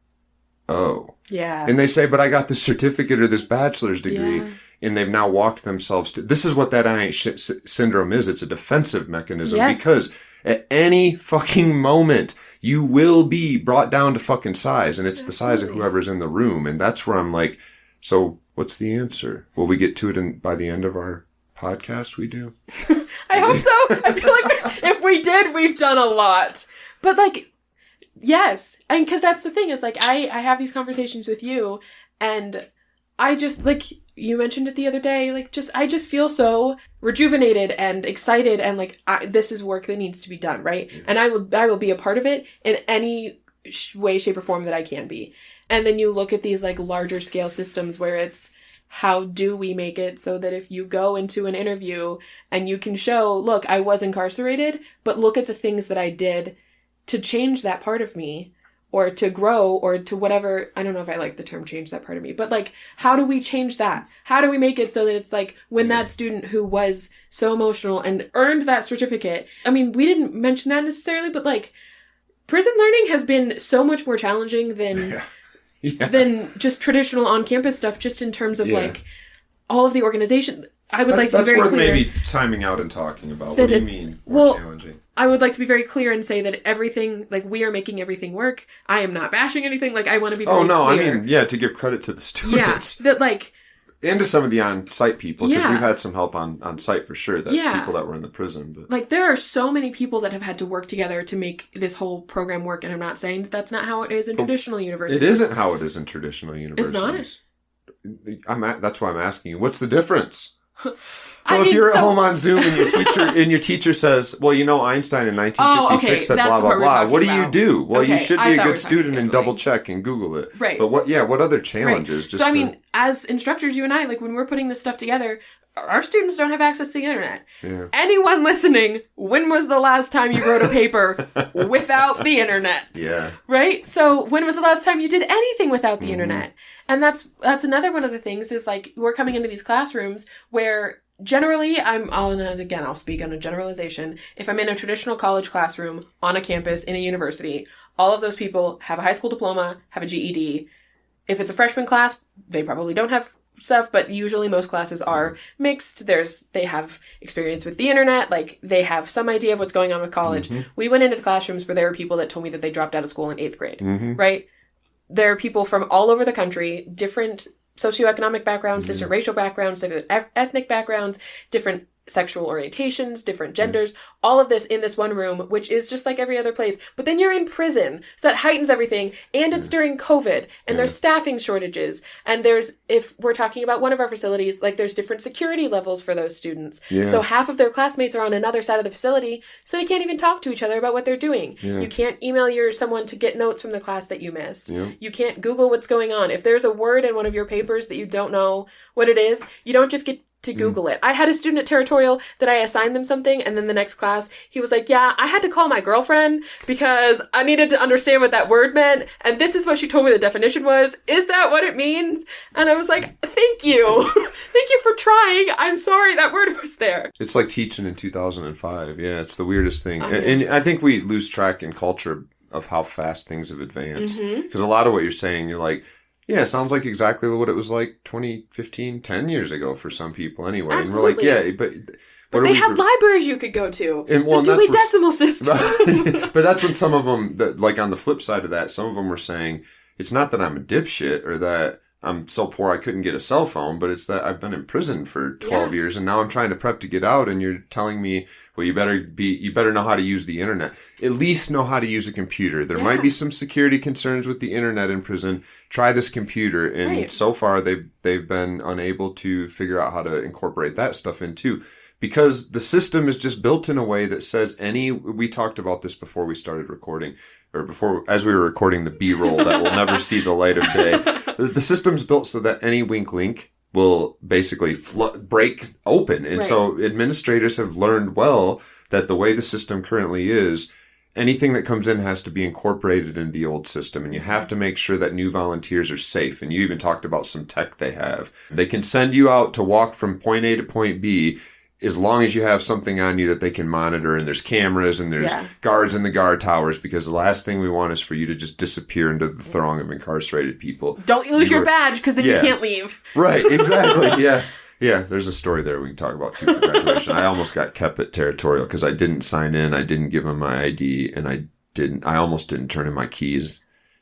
oh. Yeah. And they say, but I got this certificate or this bachelor's degree. Yeah. And they've now walked themselves to... This is what that I ain't shit syndrome is. It's a defensive mechanism. Yes. Because at any fucking moment, you will be brought down to fucking size. And it's the size of whoever's in the room. And that's where I'm like, so what's the answer? Will we get to it by the end of our podcast? We do? I hope so. I feel like if we did, we've done a lot. But like... Yes. And because that's the thing is like, I have these conversations with you, and I just, like, you mentioned it the other day, like, I just feel so rejuvenated and excited, and like, this is work that needs to be done, right? Yeah. And I will be a part of it in any way, shape, or form that I can be. And then you look at these like larger scale systems where it's, how do we make it so that if you go into an interview and you can show, look, I was incarcerated, but look at the things that I did to change that part of me, or to grow or to whatever. I don't know if I like the term change that part of me, but like, how do we change that? How do we make it so that it's like when that student who was so emotional and earned that certificate, I mean, we didn't mention that necessarily, but like prison learning has been so much more challenging than than just traditional on-campus stuff, just in terms of like all of the organization. I would like to be very clear. That's worth maybe timing out and talking about. What do you mean more challenging? I would like to be very clear and say that everything, like, we are making everything work. I am not bashing anything. Like, I want to be very clear. I mean, to give credit to the students. Yeah, that, like... And to some of the on-site people, because we've had some help on site for sure, that people that were in the prison. But like, there are so many people that have had to work together to make this whole program work, and I'm not saying that that's not how it is in traditional universities. It isn't how it is in traditional universities. It's not? That's why I'm asking you, what's the difference? So if you're at home on Zoom and your teacher says, well, you know, Einstein in 1956 said blah, blah, blah. What do you do? Well, you should be a good student and double check and Google it. Right. But what other challenges? Right. So, I mean, as instructors, you and I, like when we're putting this stuff together, our students don't have access to the internet. Yeah. Anyone listening, when was the last time you wrote a paper without the internet? Yeah. Right? So when was the last time you did anything without the internet? And that's another one of the things is like we're coming into these classrooms where generally I'll speak on a generalization. If I'm in a traditional college classroom on a campus in a university, all of those people have a high school diploma, have a GED. If it's a freshman class, they probably don't have stuff, but usually most classes are mixed. They have experience with the internet, like they have some idea of what's going on with college. We went into classrooms where there were people that told me that they dropped out of school in 8th grade, right? There are people from all over the country, different socioeconomic backgrounds, different racial backgrounds, different ethnic backgrounds, different sexual orientations, different genders, all of this in this one room, which is just like every other place. But then you're in prison, so that heightens everything. And it's during COVID, and there's staffing shortages. And if we're talking about one of our facilities, like there's different security levels for those students. Yeah. So half of their classmates are on another side of the facility, so they can't even talk to each other about what they're doing. Yeah. You can't email someone to get notes from the class that you missed. Yeah. You can't Google what's going on. If there's a word in one of your papers that you don't know what it is, you don't just get to Google it. I had a student at Territorial that I assigned them something, and then the next class, he was like, yeah, I had to call my girlfriend because I needed to understand what that word meant, and this is what she told me the definition was. Is that what it means? And I was like, thank you. Thank you for trying. I'm sorry that word was there. It's like teaching in 2005. Yeah, it's the weirdest thing. And I think we lose track in culture of how fast things have advanced. Because a lot of what you're saying, you're like, yeah, it sounds like exactly what it was like 2015, 10 years ago for some people anyway. Absolutely. And we're like, but they had libraries you could go to. And, the Dewey Decimal System. But that's when some of them, like on the flip side of that, some of them were saying, it's not that I'm a dipshit or that I'm so poor I couldn't get a cell phone, but it's that I've been in prison for 12 years and now I'm trying to prep to get out and you're telling me, well, you better know how to use the internet. At least know how to use a computer. There might be some security concerns with the internet in prison. Try this computer. And so far they've been unable to figure out how to incorporate that stuff in too. Because the system is just built in a way that says we talked about this before we started recording, or as we were recording the B-roll that will never see the light of day. The system's built so that any wink link will basically break open. And so administrators have learned well that the way the system currently is, anything that comes in has to be incorporated into the old system. And you have to make sure that new volunteers are safe. And you even talked about some tech they have. They can send you out to walk from point A to point B as long as you have something on you that they can monitor, and there's cameras and there's guards in the guard towers, because the last thing we want is for you to just disappear into the throng of incarcerated people. Don't lose your badge, because then you can't leave. Right, exactly, yeah. Yeah, there's a story there we can talk about too for graduation. I almost got kept at Territorial because I didn't sign in, I didn't give them my ID, and I almost didn't turn in my keys.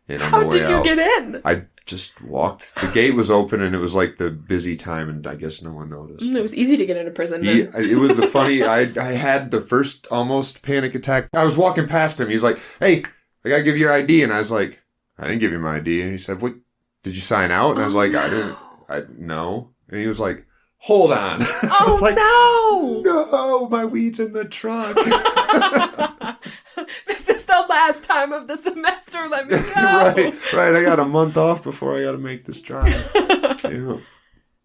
And on the way out, how did you get in? I just walked. The gate was open and it was like the busy time, and I guess no one noticed. It was easy to get into prison. It was the funny, I had the first almost panic attack. I was walking past him. He's like, hey, I gotta give you your ID. And I was like, I didn't give you my ID. And he said, what, did you sign out? And I was like, no. And he was like, hold on. I was like, no, my weed's in the trunk. This is the last time of the semester. Let me go. Right. I got a month off before I got to make this drive.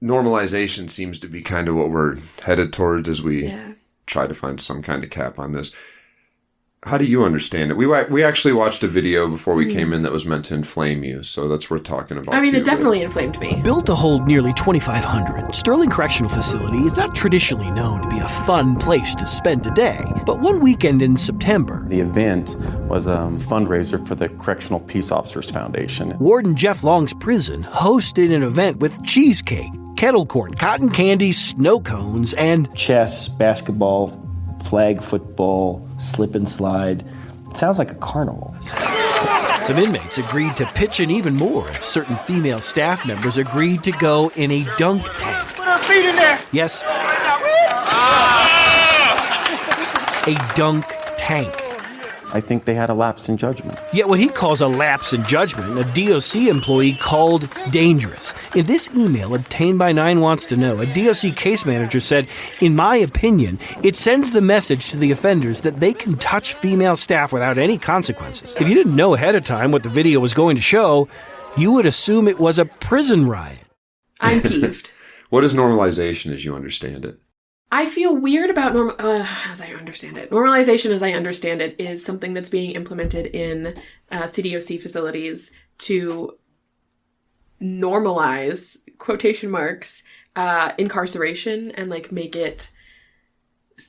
Normalization seems to be kind of what we're headed towards as we try to find some kind of cap on this. How do you understand it? We actually watched a video before we came in that was meant to inflame you, so that's worth talking about. I mean, it definitely inflamed me. Built to hold nearly 2,500, Sterling Correctional Facility is not traditionally known to be a fun place to spend a day. But one weekend in September, the event was a fundraiser for the Correctional Peace Officers Foundation. Warden Jeff Long's prison hosted an event with cheesecake, kettle corn, cotton candy, snow cones, and chess, basketball, flag football, slip and slide. It sounds like a carnival. Some inmates agreed to pitch in even more if certain female staff members agreed to go in a dunk tank. Put her feet in there! Yes, a dunk tank. I think they had a lapse in judgment. Yet what he calls a lapse in judgment, a DOC employee called dangerous. In this email obtained by 9 Wants to Know, a DOC case manager said, "In my opinion, it sends the message to the offenders that they can touch female staff without any consequences. If you didn't know ahead of time what the video was going to show, you would assume it was a prison riot." I'm peeved. What is normalization as you understand it? I feel weird about as I understand it. Normalization, as I understand it, is something that's being implemented in CDOC facilities to normalize, quotation marks, incarceration and like make it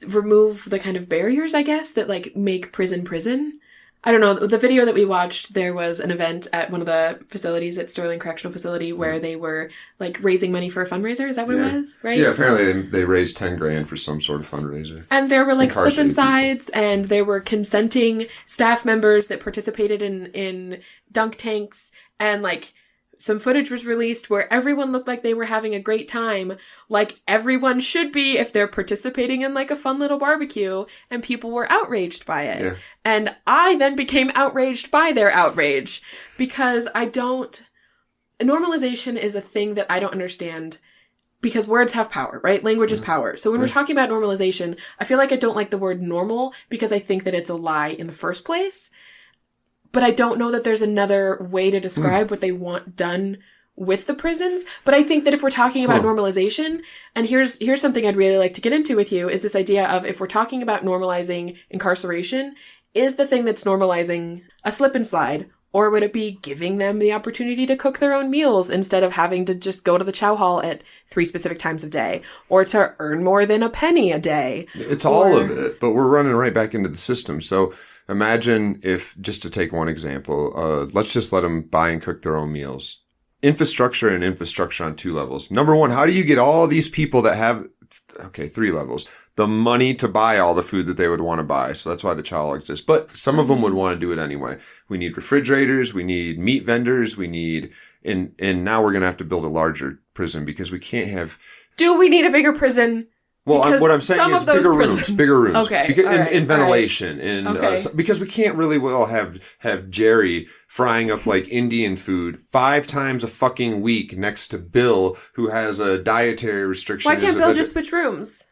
remove the kind of barriers, I guess, that like make prison. I don't know. The video that we watched, there was an event at one of the facilities at Sterling Correctional Facility where they were like raising money for a fundraiser. Is that what it was? Right? Yeah, apparently they raised $10,000 for some sort of fundraiser. And there were like slip Incarcerated insides and there were consenting staff members that participated in dunk tanks, and like some footage was released where everyone looked like they were having a great time, like everyone should be if they're participating in like a fun little barbecue, and people were outraged by it. Yeah. And I then became outraged by their outrage because normalization is a thing that I don't understand, because words have power, right? Language is power. So when we're talking about normalization, I feel like I don't like the word normal because I think that it's a lie in the first place. But I don't know that there's another way to describe what they want done with the prisons. But I think that if we're talking about normalization, and here's something I'd really like to get into with you, is this idea of if we're talking about normalizing incarceration, is the thing that's normalizing a slip and slide? Or would it be giving them the opportunity to cook their own meals instead of having to just go to the chow hall at 3 specific times a day, or to earn more than a penny a day? It's all of it, but we're running right back into the system. So imagine if, just to take one example, let's just let them buy and cook their own meals. Infrastructure and infrastructure on 2 levels. Number one, how do you get all these people that have, 3 levels, the money to buy all the food that they would want to buy? So that's why the chow hall exists. But some of them would want to do it anyway. We need refrigerators. We need meat vendors. We need, and now we're going to have to build a larger prison because we can't have. Do we need a bigger prison? Well, what I'm saying is bigger rooms. Okay. Because, All right. in ventilation. Okay. Because we can't really well have Jerry frying up like Indian food 5 times a fucking week next to Bill, who has a dietary restriction. Why can't Bill just switch rooms?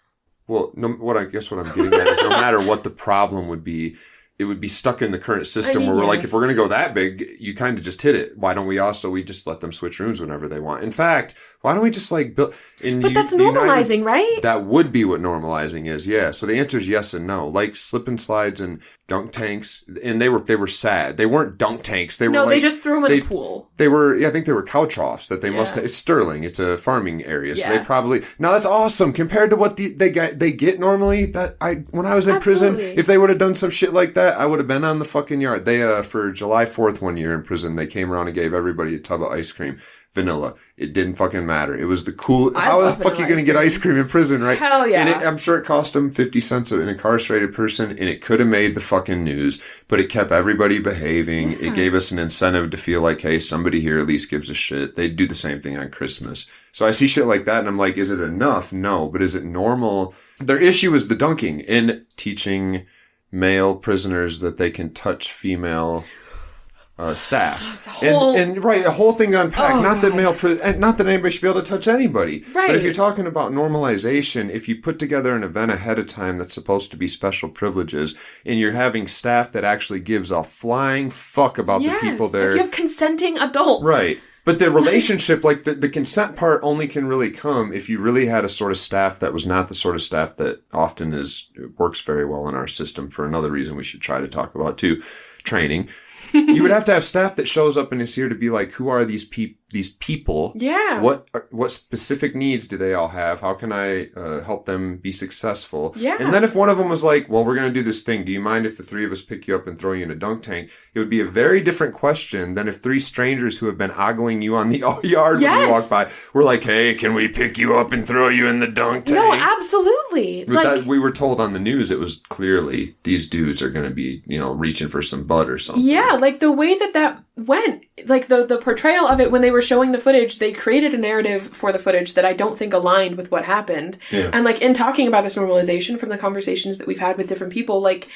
Well, what I'm getting at is no matter what the problem would be, it would be stuck in the current system where we're like, if we're going to go that big, you kind of just hit it. Why don't we just let them switch rooms whenever they want? In fact, why don't we just like build? But that's normalizing, right? That would be what normalizing is, yeah. So the answer is yes and no. Like slip and slides and dunk tanks, and they were sad. They weren't dunk tanks. They were they just threw them in the pool. They were, I think they were cow troughs that they must. It's Sterling. It's a farming area, so they probably. Now that's awesome compared to what they get normally. When I was in prison, if they would have done some shit like that, I would have been on the fucking yard. They for July 4th one year in prison, they came around and gave everybody a tub of ice cream. Vanilla. It didn't fucking matter. It was the cool. How the fuck are you going to get ice cream in prison, right? Hell yeah. And I'm sure it cost them 50 cents an incarcerated person, and it could have made the fucking news, but it kept everybody behaving. Yeah. It gave us an incentive to feel like, hey, somebody here at least gives a shit. They do the same thing on Christmas. So I see shit like that, and I'm like, is it enough? No. But is it normal? Their issue is the dunking and teaching male prisoners that they can touch female staff. A whole thing to unpack. Not that anybody should be able to touch anybody. Right. But if you're talking about normalization, if you put together an event ahead of time that's supposed to be special privileges, and you're having staff that actually gives a flying fuck about the people there. If you have consenting adults. Right. But the relationship, like the consent part only can really come if you really had a sort of staff that was not the sort of staff that often works very well in our system for another reason we should try to talk about too, training. You would have to have staff that shows up and is here to be like, who are these people? Yeah. What specific needs do they all have? How can I help them be successful? Yeah. And then if one of them was like, well, we're going to do this thing. Do you mind if the three of us pick you up and throw you in a dunk tank? It would be a very different question than if three strangers who have been ogling you on the yard when you walk by were like, hey, can we pick you up and throw you in the dunk tank? No, absolutely. But that, we were told on the news, it was clearly these dudes are going to be, reaching for some butt or something. Yeah, like the way that went, like the portrayal of it when they were showing the footage, they created a narrative for the footage that I don't think aligned with what happened. Yeah. And like in talking about this normalization from the conversations that we've had with different people, like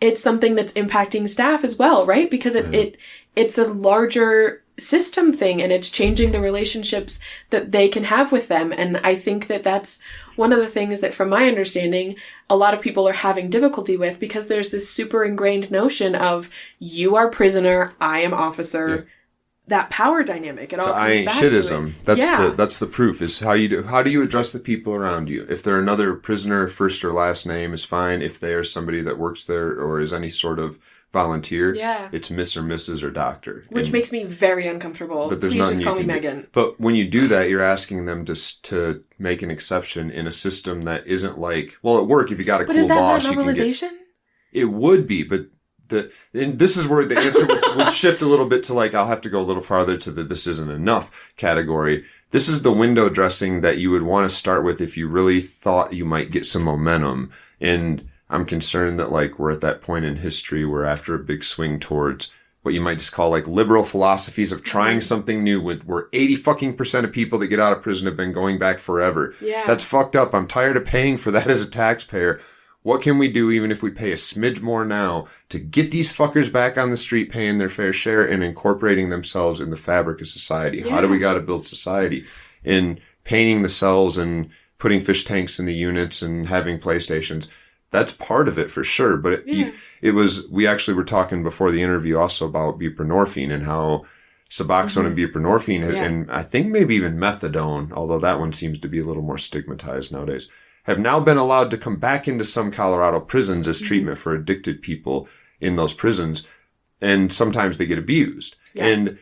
it's something that's impacting staff as well, right? Because it's a larger system thing and it's changing the relationships that they can have with them. And I think that that's one of the things that, from my understanding, a lot of people are having difficulty with, because there's this super ingrained notion of you are prisoner, I am officer. Yeah. That power dynamic. It all comes I ain't back shitism. to it. That's the proof. Is how do you address the people around you? If they're another prisoner, first or last name is fine. If they are somebody that works there or is any sort of volunteer, it's Miss or Mrs. or Doctor. Which makes me very uncomfortable. But there's Please nothing just call me you can Meghan. do. But when you do that, you're asking them to make an exception in a system that isn't like, well, at work, if you got a cool boss, not you can normalization? It would be, but and this is where the answer would shift a little bit to like, I'll have to go a little farther to the this isn't enough category. This is the window dressing that you would want to start with if you really thought you might get some momentum. And I'm concerned that like we're at that point in history where after a big swing towards what you might just call like liberal philosophies of trying something new, where 80% of people that get out of prison have been going back forever. Yeah. That's fucked up. I'm tired of paying for that as a taxpayer. What can we do, even if we pay a smidge more now, to get these fuckers back on the street paying their fair share and incorporating themselves in the fabric of society? Yeah. How do we got to build society? In painting the cells and putting fish tanks in the units and having PlayStations, that's part of it for sure. But we actually were talking before the interview also about buprenorphine and how Suboxone and buprenorphine, and I think maybe even methadone, although that one seems to be a little more stigmatized nowadays, have now been allowed to come back into some Colorado prisons as treatment for addicted people in those prisons. And sometimes they get abused. Yeah. And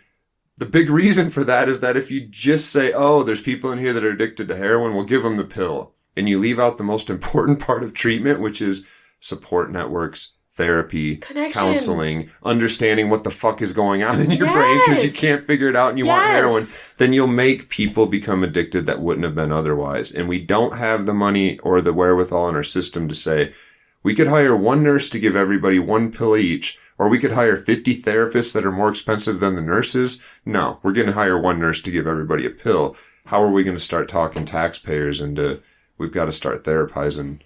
the big reason for that is that if you just say, oh, there's people in here that are addicted to heroin, we'll give them the pill. And you leave out the most important part of treatment, which is support networks, therapy, counseling, understanding what the fuck is going on in your brain because you can't figure it out and you want heroin, then you'll make people become addicted that wouldn't have been otherwise. And we don't have the money or the wherewithal in our system to say, we could hire one nurse to give everybody one pill each, or we could hire 50 therapists that are more expensive than the nurses. No, we're going to hire one nurse to give everybody a pill. How are we going to start talking taxpayers into, we've got to start therapizing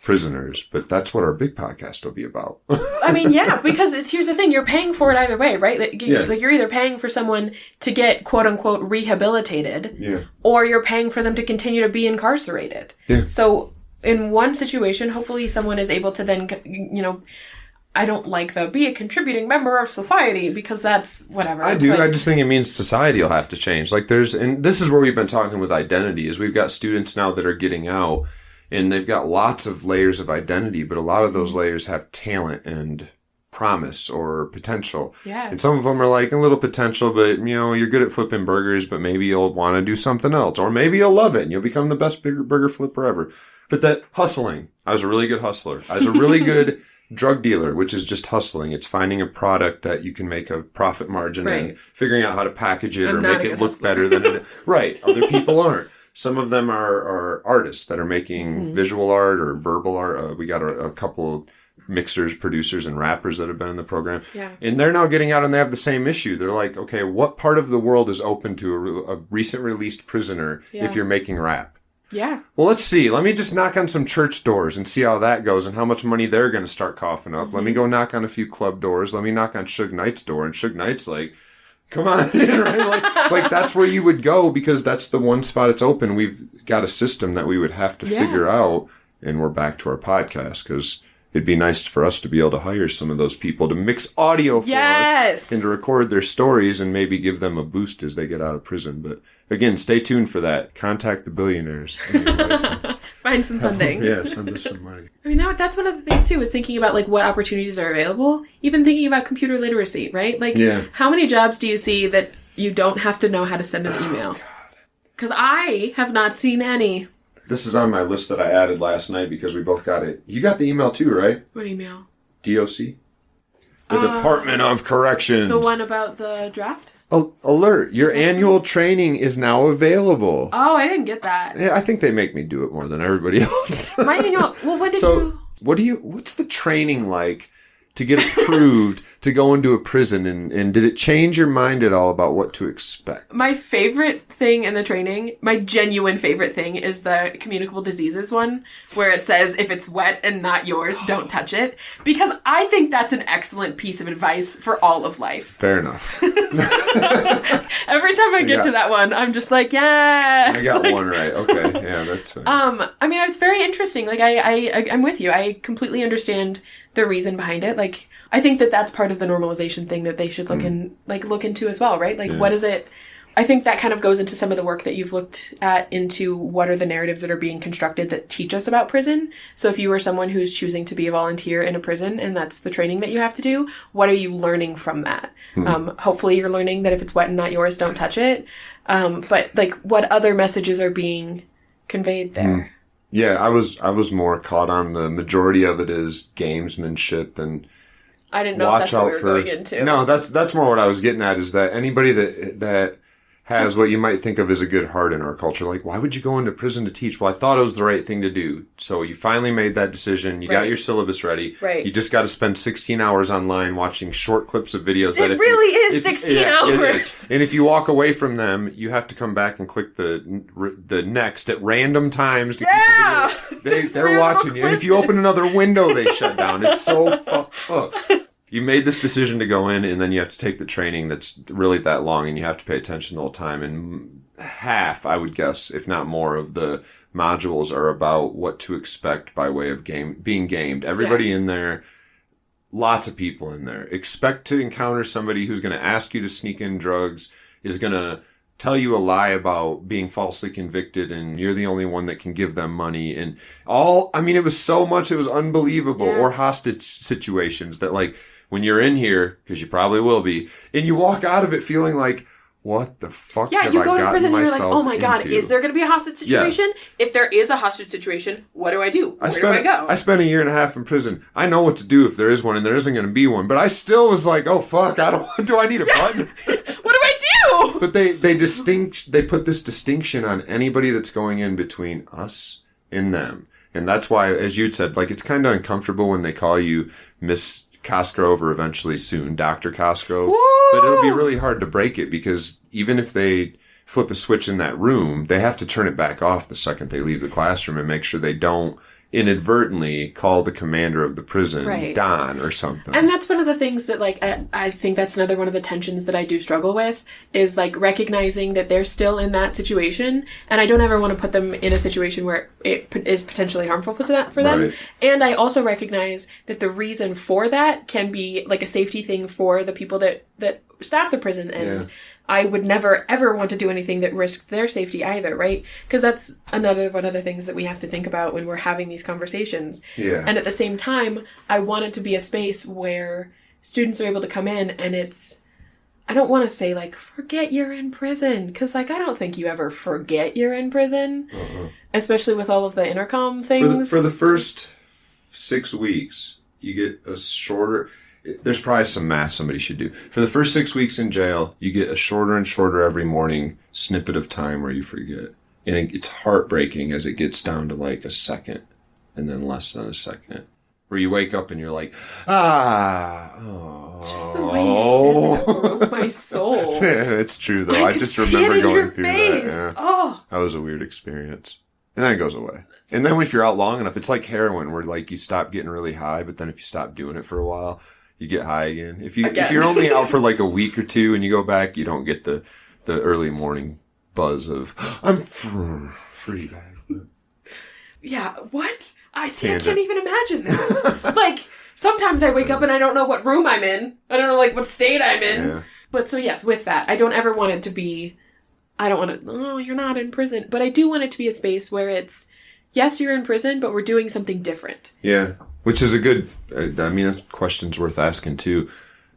prisoners? But that's what our big podcast will be about. I mean, because here's the thing, you're paying for it either way, right? Like you're either paying for someone to get quote unquote rehabilitated, or you're paying for them to continue to be incarcerated. So in one situation, hopefully someone is able to then, I don't like be a contributing member of society, because that's whatever. I do. I just think it means society will have to change. Like and this is where we've been talking with identity, is we've got students now that are getting out and they've got lots of layers of identity, but a lot of those layers have talent and promise or potential. Yeah. And some of them are like a little potential, but you're good at flipping burgers, but maybe you'll want to do something else, or maybe you'll love it and you'll become the best burger flipper ever. But that hustling, I was a really good hustler. I was a really good drug dealer, which is just hustling. It's finding a product that you can make a profit margin and figuring out how to package it or make it look better than it. Right. Other people aren't. Some of them are artists that are making visual art or verbal art. We got a couple mixers, producers, and rappers that have been in the program. Yeah. And they're now getting out and they have the same issue. They're like, okay, what part of the world is open to a recent released prisoner if you're making rap? Yeah. Well, let's see. Let me just knock on some church doors and see how that goes and how much money they're going to start coughing up. Let me go knock on a few club doors. Let me knock on Suge Knight's door. And Suge Knight's like, come on. Right? Like that's where you would go, because that's the one spot it's open. We've got a system that we would have to figure out. And we're back to our podcast, because it'd be nice for us to be able to hire some of those people to mix audio for us and to record their stories and maybe give them a boost as they get out of prison. But again, stay tuned for that. Contact the billionaires. Find some funding. Yeah, send us some money. I mean, that's one of the things, too, is thinking about, like, what opportunities are available. Even thinking about computer literacy, right? Like, how many jobs do you see that you don't have to know how to send an email? Because I have not seen any. This is on my list that I added last night because we both got it. You got the email too, right? What email? DOC? The Department of Corrections. The one about the draft? Alert, your annual training is now available. Oh, I didn't get that. Yeah, I think they make me do it more than everybody else. My annual, well, when did you... What's the training like to get approved to go into a prison, and did it change your mind at all about what to expect? My favorite thing in the training, my genuine favorite thing, is the communicable diseases one, where it says, if it's wet and not yours, don't touch it. Because I think that's an excellent piece of advice for all of life. Fair enough. Every time I get to that one, I'm just like, yes! I got one right. Okay, yeah, that's fine. I mean, it's very interesting. Like, I'm with you. I completely understand the reason behind it. Like, I think that that's part of the normalization thing that they should look into as well, right? Like, what is it? I think that kind of goes into some of the work that you've looked at into what are the narratives that are being constructed that teach us about prison. So if you were someone who's choosing to be a volunteer in a prison and that's the training that you have to do, what are you learning from that? Hopefully you're learning that if it's wet and not yours, don't touch it. But like, what other messages are being conveyed there? Yeah, I was more caught on the majority of it is gamesmanship, and I didn't know if that's what we were going into. No, that's more what I was getting at, is that anybody that has what you might think of as a good heart in our culture, like, why would you go into prison to teach? Well, I thought it was the right thing to do. So you finally made that decision. You got your syllabus ready. Right. You just got to spend 16 hours online watching short clips of videos. It really is 16 hours. It is. And if you walk away from them, you have to come back and click the next at random times. They're watching you. And if you open another window, they shut down. It's so fucked up. You made this decision to go in, and then you have to take the training that's really that long, and you have to pay attention the whole time. And half, I would guess, if not more, of the modules are about what to expect by way of being gamed. Everybody in there, lots of people in there, expect to encounter somebody who's going to ask you to sneak in drugs, is going to tell you a lie about being falsely convicted, and you're the only one that can give them money. And it was so much, it was unbelievable. Yeah. Or hostage situations that, like, when you're in here, because you probably will be, and you walk out of it feeling like, what the fuck have I gotten myself into? Yeah, you go to prison and you're like, oh my God, is there going to be a hostage situation? Yes. If there is a hostage situation, what do I do? Where do I go? I spent 1.5 years in prison. I know what to do if there is one, and there isn't going to be one. But I still was like, oh fuck, do I need a button? What do I do? But they put this distinction on anybody that's going in between us and them. And that's why, as you'd said, like, it's kind of uncomfortable when they call you Miss Cosgrove, or eventually soon Dr. Cosgrove. Woo! But it'll be really hard to break it, because even if they flip a switch in that room, they have to turn it back off the second they leave the classroom and make sure they don't inadvertently call the commander of the prison Don or something. And that's one of the things that, like, I think that's another one of the tensions that I do struggle with, is like recognizing that they're still in that situation, and I don't ever want to put them in a situation where it is potentially harmful for them. Right. And I also recognize that the reason for that can be like a safety thing for the people that staff the prison, and I would never, ever want to do anything that risked their safety either, right? Because that's another one of the things that we have to think about when we're having these conversations. Yeah. And at the same time, I want it to be a space where students are able to come in, and I don't want to say, like, forget you're in prison, because, like, I don't think you ever forget you're in prison, especially with all of the intercom things. For the first 6 weeks, you get a shorter... There's probably some math somebody should do. For the first 6 weeks in jail, you get a shorter and shorter every morning snippet of time where you forget. And it's heartbreaking as it gets down to like a second, and then less than a second. Where you wake up and you're like, just the way you said that broke my soul. It's true, though. I just remember going through face. That. Yeah. That was a weird experience. And then it goes away. And then if you're out long enough, it's like heroin, where like you stop getting really high, but then if you stop doing it for a while, you get high again. If you're only out for like a week or two and you go back, you don't get the early morning buzz of I'm free. Yeah, what? I Tangent. can't even imagine that. Like, sometimes I wake up and I don't know what room I'm in. I don't know, like, what state I'm in. Yeah. But so, yes, with that, I don't ever want it to be, I don't want to, oh, you're not in prison. But I do want it to be a space where it's, yes, you're in prison, but we're doing something different. Yeah, which is a good, that question's worth asking, too.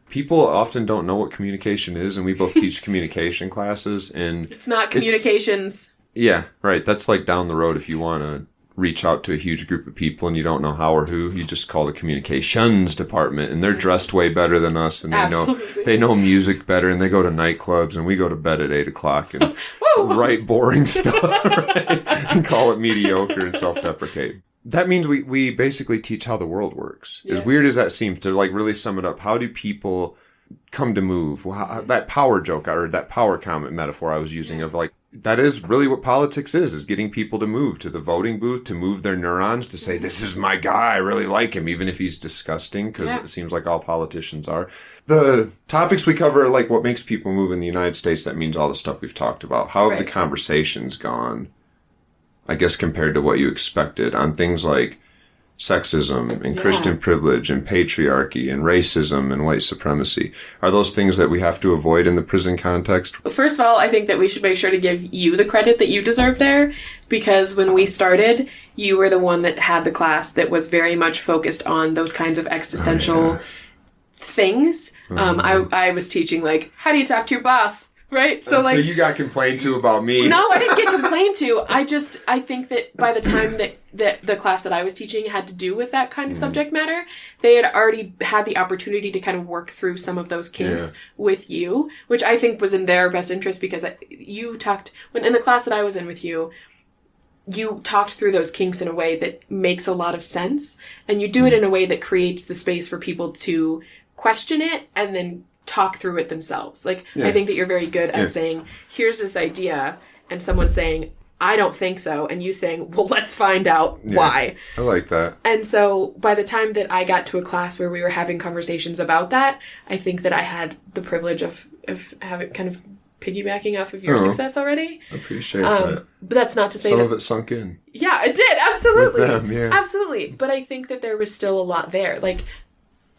People often don't know what communication is, and we both teach communication classes, and... It's not communications. Yeah, right. That's like down the road if you want to reach out to a huge group of people and you don't know how or who, you just call the communications department, and they're dressed way better than us, and they know music better, and they go to nightclubs, and we go to bed at 8 o'clock and write boring stuff, right? And call it mediocre and self-deprecate. That means we basically teach how the world works. Yeah. As weird as that seems, to like really sum it up, how do people come to move? That power joke or that power comment metaphor I was using of like, that is really what politics is getting people to move to the voting booth, to move their neurons, to say, this is my guy, I really like him, even if he's disgusting, because it seems like all politicians are. The topics we cover are like what makes people move in the United States. That means all the stuff we've talked about. How have the conversations gone, I guess, compared to what you expected on things like sexism and Christian privilege and patriarchy and racism and white supremacy? Are those things that we have to avoid in the prison context? First of all, I think that we should make sure to give you the credit that you deserve there, because when we started, you were the one that had the class that was very much focused on those kinds of existential things. I was teaching, like, how do you talk to your boss? Right? So like, so you got complained to about me. No, I didn't get complained to. I think that by the time that the class that I was teaching had to do with that kind of subject matter, they had already had the opportunity to kind of work through some of those kinks with you, which I think was in their best interest, because you talked, when in the class that I was in with you talked through those kinks in a way that makes a lot of sense, and you do it in a way that creates the space for people to question it and then talk through it themselves. Like, I think that you're very good at saying, here's this idea, and someone saying, I don't think so, and you saying, well, let's find out why. I like that. And so by the time that I got to a class where we were having conversations about that, I think that I had the privilege of having kind of piggybacking off of your success already. I appreciate that. But that's not to say some of it sunk in. Yeah, it did. Absolutely. With them, Absolutely. But I think that there was still a lot there. Like,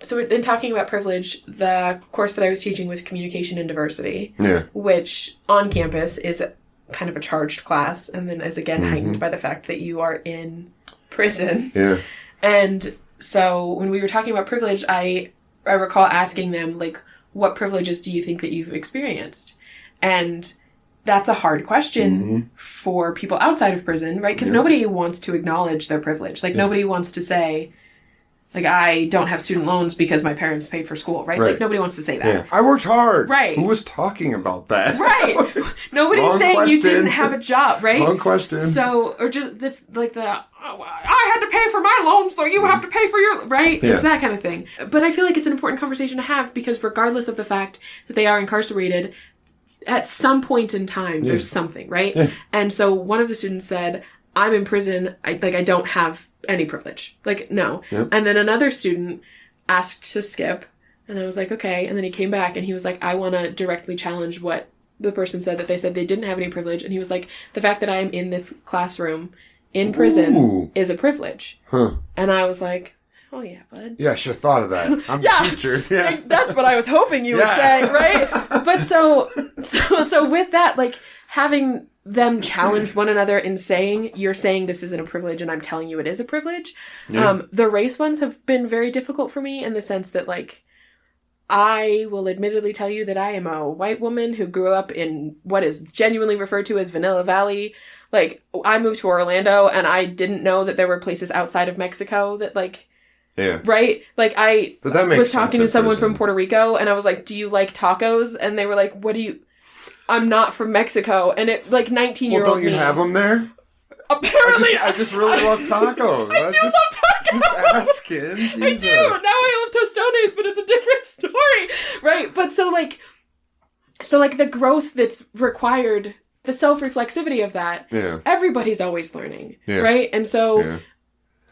so in talking about privilege, the course that I was teaching was communication and diversity, which on campus is kind of a charged class, and then is again heightened by the fact that you are in prison. Yeah. And so when we were talking about privilege, I recall asking them, like, what privileges do you think that you've experienced? And that's a hard question for people outside of prison, right? Because nobody wants to acknowledge their privilege. Like, nobody wants to say, like, I don't have student loans because my parents paid for school, right? Like, nobody wants to say that. Yeah. I worked hard. Right. Who was talking about that? Right. Nobody's saying you didn't have a job, right? Wrong question. So, or just, that's like I had to pay for my loans, so you have to pay for your, right? Yeah. It's that kind of thing. But I feel like it's an important conversation to have, because regardless of the fact that they are incarcerated, at some point in time, there's something, right? Yeah. And so one of the students said, I'm in prison, I don't have any privilege. Like, no. Yep. And then another student asked to skip, and I was like, okay. And then he came back and he was like, I want to directly challenge what the person said, that they said they didn't have any privilege. And he was like, the fact that I am in this classroom in prison is a privilege. Huh. And I was like, oh yeah, bud. Yeah, I should have thought of that. I'm a teacher. Yeah. Like, that's what I was hoping you would say, right? But so with that, like, having them challenge one another in saying, you're saying this isn't a privilege and I'm telling you it is a privilege. Yeah. The race ones have been very difficult for me, in the sense that, like, I will admittedly tell you that I am a white woman who grew up in what is genuinely referred to as Vanilla Valley. Like, I moved to Orlando and I didn't know that there were places outside of Mexico that, like, right? Like, I was talking to someone from Puerto Rico and I was like, do you like tacos? And they were like, what do you... I'm not from Mexico. And it, like, 19-year-old Well, don't you have them there? Apparently. I just really love tacos. I do love tacos. Just asking. Jesus. I do. Now I love tostones, but it's a different story. Right? But so the growth that's required, the self-reflexivity of that, everybody's always learning. Yeah. Right? And so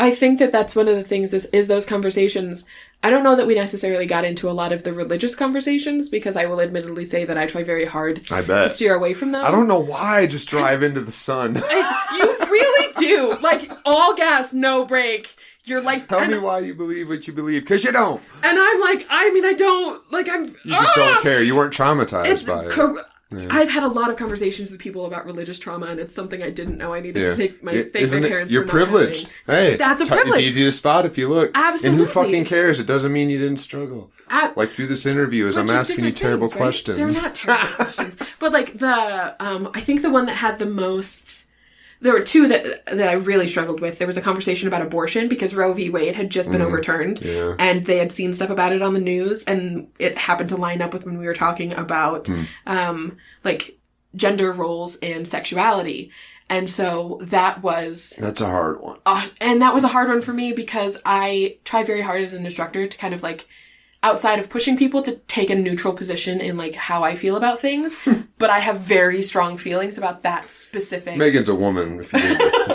I think that that's one of the things is those conversations. I don't know that we necessarily got into a lot of the religious conversations because I will admittedly say that I try very hard to steer away from those. I don't know why I just drive into the sun. You really do. Like, all gas, no brake. You're like... Tell me why you believe what you believe, because you don't. And I'm like, I don't... Like, I'm... You just don't care. You weren't traumatized by it. Yeah. I've had a lot of conversations with people about religious trauma, and it's something I didn't know I needed to thank my parents. You're privileged. Hey, that's a privilege. It's easy to spot if you look. Absolutely. And who fucking cares? It doesn't mean you didn't struggle. Like through this interview, as I'm asking you terrible questions. They're not terrible questions, but like I think the one that had the most. There were two that I really struggled with. There was a conversation about abortion because Roe v. Wade had just been overturned, and they had seen stuff about it on the news, and it happened to line up with when we were talking about like gender roles and sexuality. And so that's a hard one. And that was a hard one for me because I try very hard as an instructor to kind of like, outside of pushing people to take a neutral position in like how I feel about things, but I have very strong feelings about that specific. Megan's a woman, if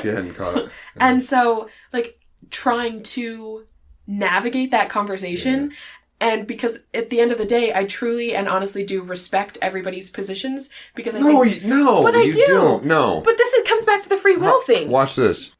you hadn't caught it. And so like trying to navigate that conversation, and because at the end of the day, I truly and honestly do respect everybody's positions because I think... No, but I do. Don't. No. But it comes back to the free will thing. Watch this.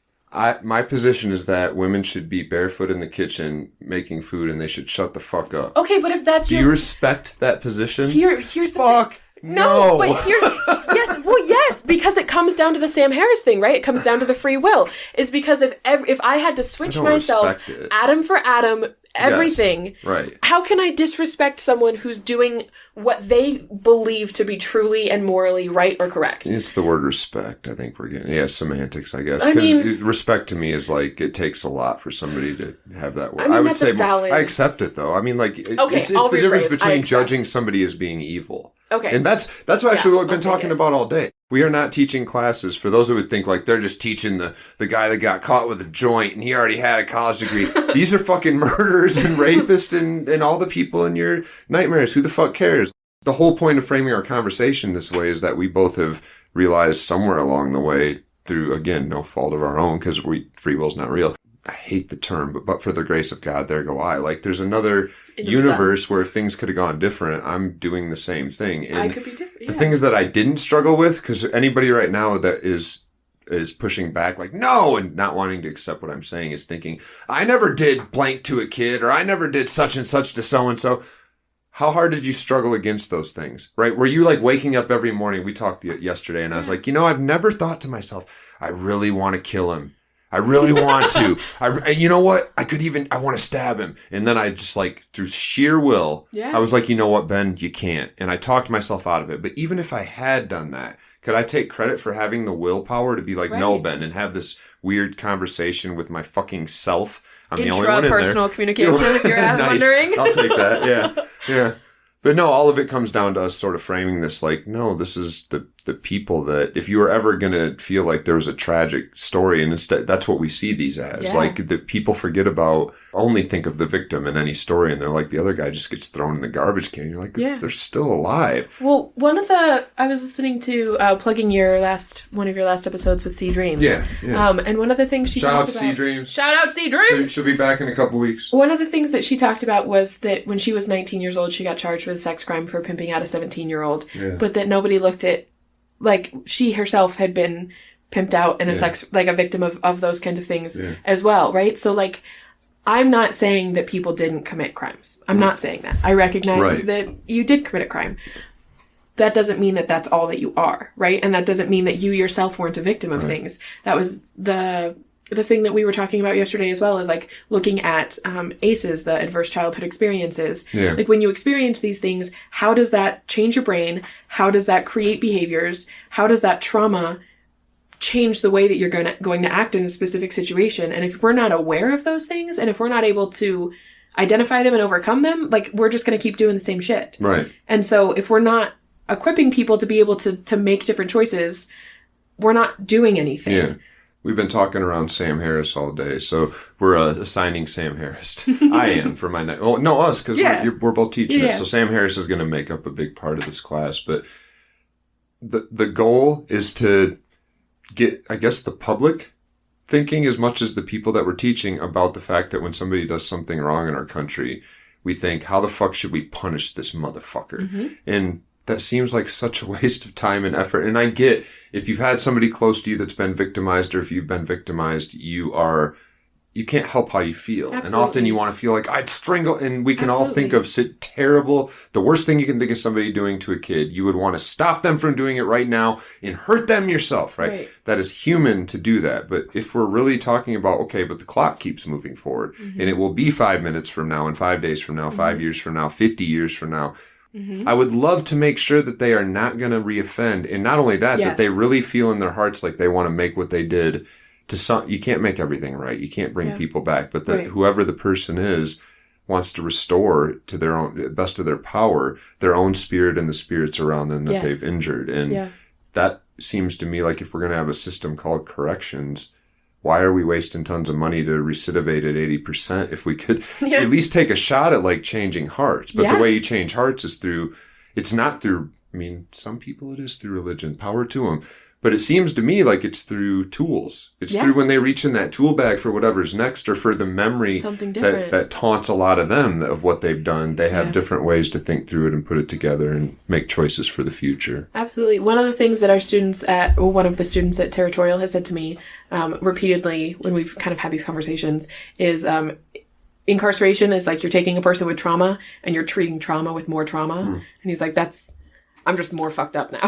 My position is that women should be barefoot in the kitchen making food, and they should shut the fuck up. Okay, but if that's Do you respect that position? Here's the fuck no. But yes, because it comes down to the Sam Harris thing, right? It comes down to the free will. Is because if I had to switch myself, atom for atom, everything, yes, right? How can I disrespect someone who's doing what they believe to be truly and morally right or correct? It's the word respect. I think we're getting semantics, I guess. Because respect to me is like it takes a lot for somebody to have that word. I would say valid... I accept it though. I mean, like it's the difference between judging somebody as being evil. Okay, and that's actually what we've been talking about all day. We are not teaching classes for those who would think like they're just teaching the guy that got caught with a joint and he already had a college degree. These are fucking murderers and rapists and all the people in your nightmares. Who the fuck cares? The whole point of framing our conversation this way is that we both have realized somewhere along the way through, again, no fault of our own because free will's not real. I hate the term, but for the grace of God, there go I. Like, there's another universe where if things could have gone different, I'm doing the same thing. And I could be different. Yeah. The things that I didn't struggle with, because anybody right now that is pushing back, like, no, and not wanting to accept what I'm saying is thinking, I never did blank to a kid, or I never did such and such to so-and-so. How hard did you struggle against those things, right? Were you like waking up every morning? We talked yesterday, and I was like, I've never thought to myself, I really want to kill him. I really want to. You know what? I want to stab him. And then I just like, through sheer will, I was like, you know what, Ben, you can't. And I talked myself out of it. But even if I had done that, could I take credit for having the willpower to be like, no, Ben, and have this weird conversation with my fucking self? I'm the only one in there. Intrapersonal communication, if you're nice. Wondering. I'll take that, yeah. But no, all of it comes down to us sort of framing this like, no, this is the people that if you were ever going to feel like there was a tragic story, and instead that's what we see these as. Yeah. Like that people forget about, only think of the victim in any story, and they're like, the other guy just gets thrown in the garbage can. You're like, they're still alive. Well, I was listening to plugging one of your last episodes with Sea Dreams. Yeah. And one of the things she talked about. Shout out Sea Dreams. Shout out Sea Dreams. She'll be back in a couple weeks. One of the things that she talked about was that when she was 19 years old, she got charged with a sex crime for pimping out a 17-year-old, but that nobody looked at, like, she herself had been pimped out and a victim of those kinds of things as well, right? So, like, I'm not saying that people didn't commit crimes. I'm not saying that. I recognize that you did commit a crime. That doesn't mean that that's all that you are, right? And that doesn't mean that you yourself weren't a victim of things. That was the thing that we were talking about yesterday as well, is like looking at ACEs, the adverse childhood experiences. Yeah. Like when you experience these things, how does that change your brain? How does that create behaviors? How does that trauma change the way that you're going to act in a specific situation? And if we're not aware of those things, and if we're not able to identify them and overcome them, like, we're just going to keep doing the same shit. Right. And so if we're not equipping people to be able to make different choices, we're not doing anything. Yeah. We've been talking around Sam Harris all day, so we're assigning Sam Harris. I am for my night. Well, no, us, because we're both teaching it. So Sam Harris is going to make up a big part of this class. But the goal is to get, I guess, the public thinking as much as the people that we're teaching about the fact that when somebody does something wrong in our country, we think, how the fuck should we punish this motherfucker? And that seems like such a waste of time and effort. And I get, if you've had somebody close to you that's been victimized, or if you've been victimized, you can't help how you feel. Absolutely. And often you want to feel like I'd strangle, and we can all think Absolutely. of terrible, the worst thing you can think of somebody doing to a kid. You would want to stop them from doing it right now and hurt them yourself, right? That is human to do that. But if we're really talking about, okay, but the clock keeps moving forward, and it will be 5 minutes from now, and 5 days from now, 5 years from now, 50 years from now, I would love to make sure that they are not going to reoffend. And not only that, that they really feel in their hearts like they want to make what they did to some. You can't make everything right. You can't bring people back, but that whoever the person is wants to restore to their own best of their power, their own spirit and the spirits around them that they've injured. And that seems to me like if we're going to have a system called corrections, why are we wasting tons of money to recidivate at 80% if we could at least take a shot at like changing hearts? But the way you change hearts is it's not through, I mean, some people it is through religion, power to them. But it seems to me like it's through tools. It's through when they reach in that tool bag for whatever's next, or for the memory that taunts a lot of them of what they've done. They have different ways to think through it and put it together and make choices for the future. Absolutely. One of the things that one of the students at Territorial has said to me repeatedly when we've kind of had these conversations is incarceration is like you're taking a person with trauma and you're treating trauma with more trauma. And he's like, I'm just more fucked up now.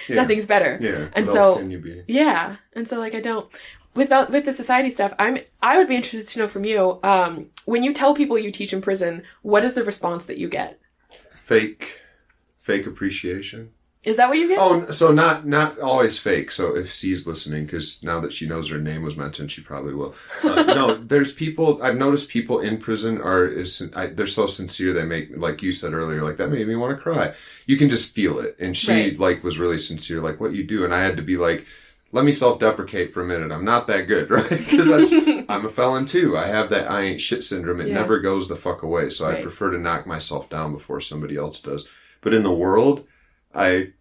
Nothing's better. Yeah. And what so, else can you be? Yeah. And so like, I don't, with the society stuff, I would be interested to know from you, when you tell people you teach in prison, what is the response that you get? Fake appreciation. Is that what you get? Oh, so not always fake. So if C's listening, because now that she knows her name was mentioned, she probably will. No, there's people, I've noticed people in prison they're so sincere. They make, like you said earlier, like that made me want to cry. You can just feel it. And she was really sincere, like what you do. And I had to be like, let me self-deprecate for a minute. I'm not that good, right? Because I'm a felon too. I have that I ain't shit syndrome. It never goes the fuck away. So I prefer to knock myself down before somebody else does. But in the world, I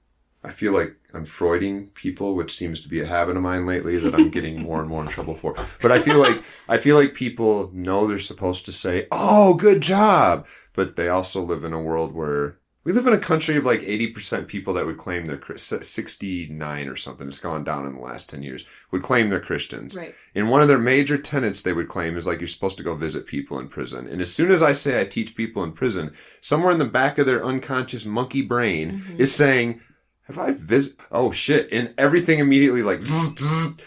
feel like I'm Freuding people, which seems to be a habit of mine lately that I'm getting more and more in trouble for. But I feel like people know they're supposed to say, "Oh, good job," but they also live in a world where we live in a country of like 80% people that would claim they're 69 or something. It's gone down in the last 10 years. Would claim they're Christians. Right. And one of their major tenets they would claim is like you're supposed to go visit people in prison. And as soon as I say I teach people in prison, somewhere in the back of their unconscious monkey brain is saying, have I visited? Oh shit. And everything immediately like, fries.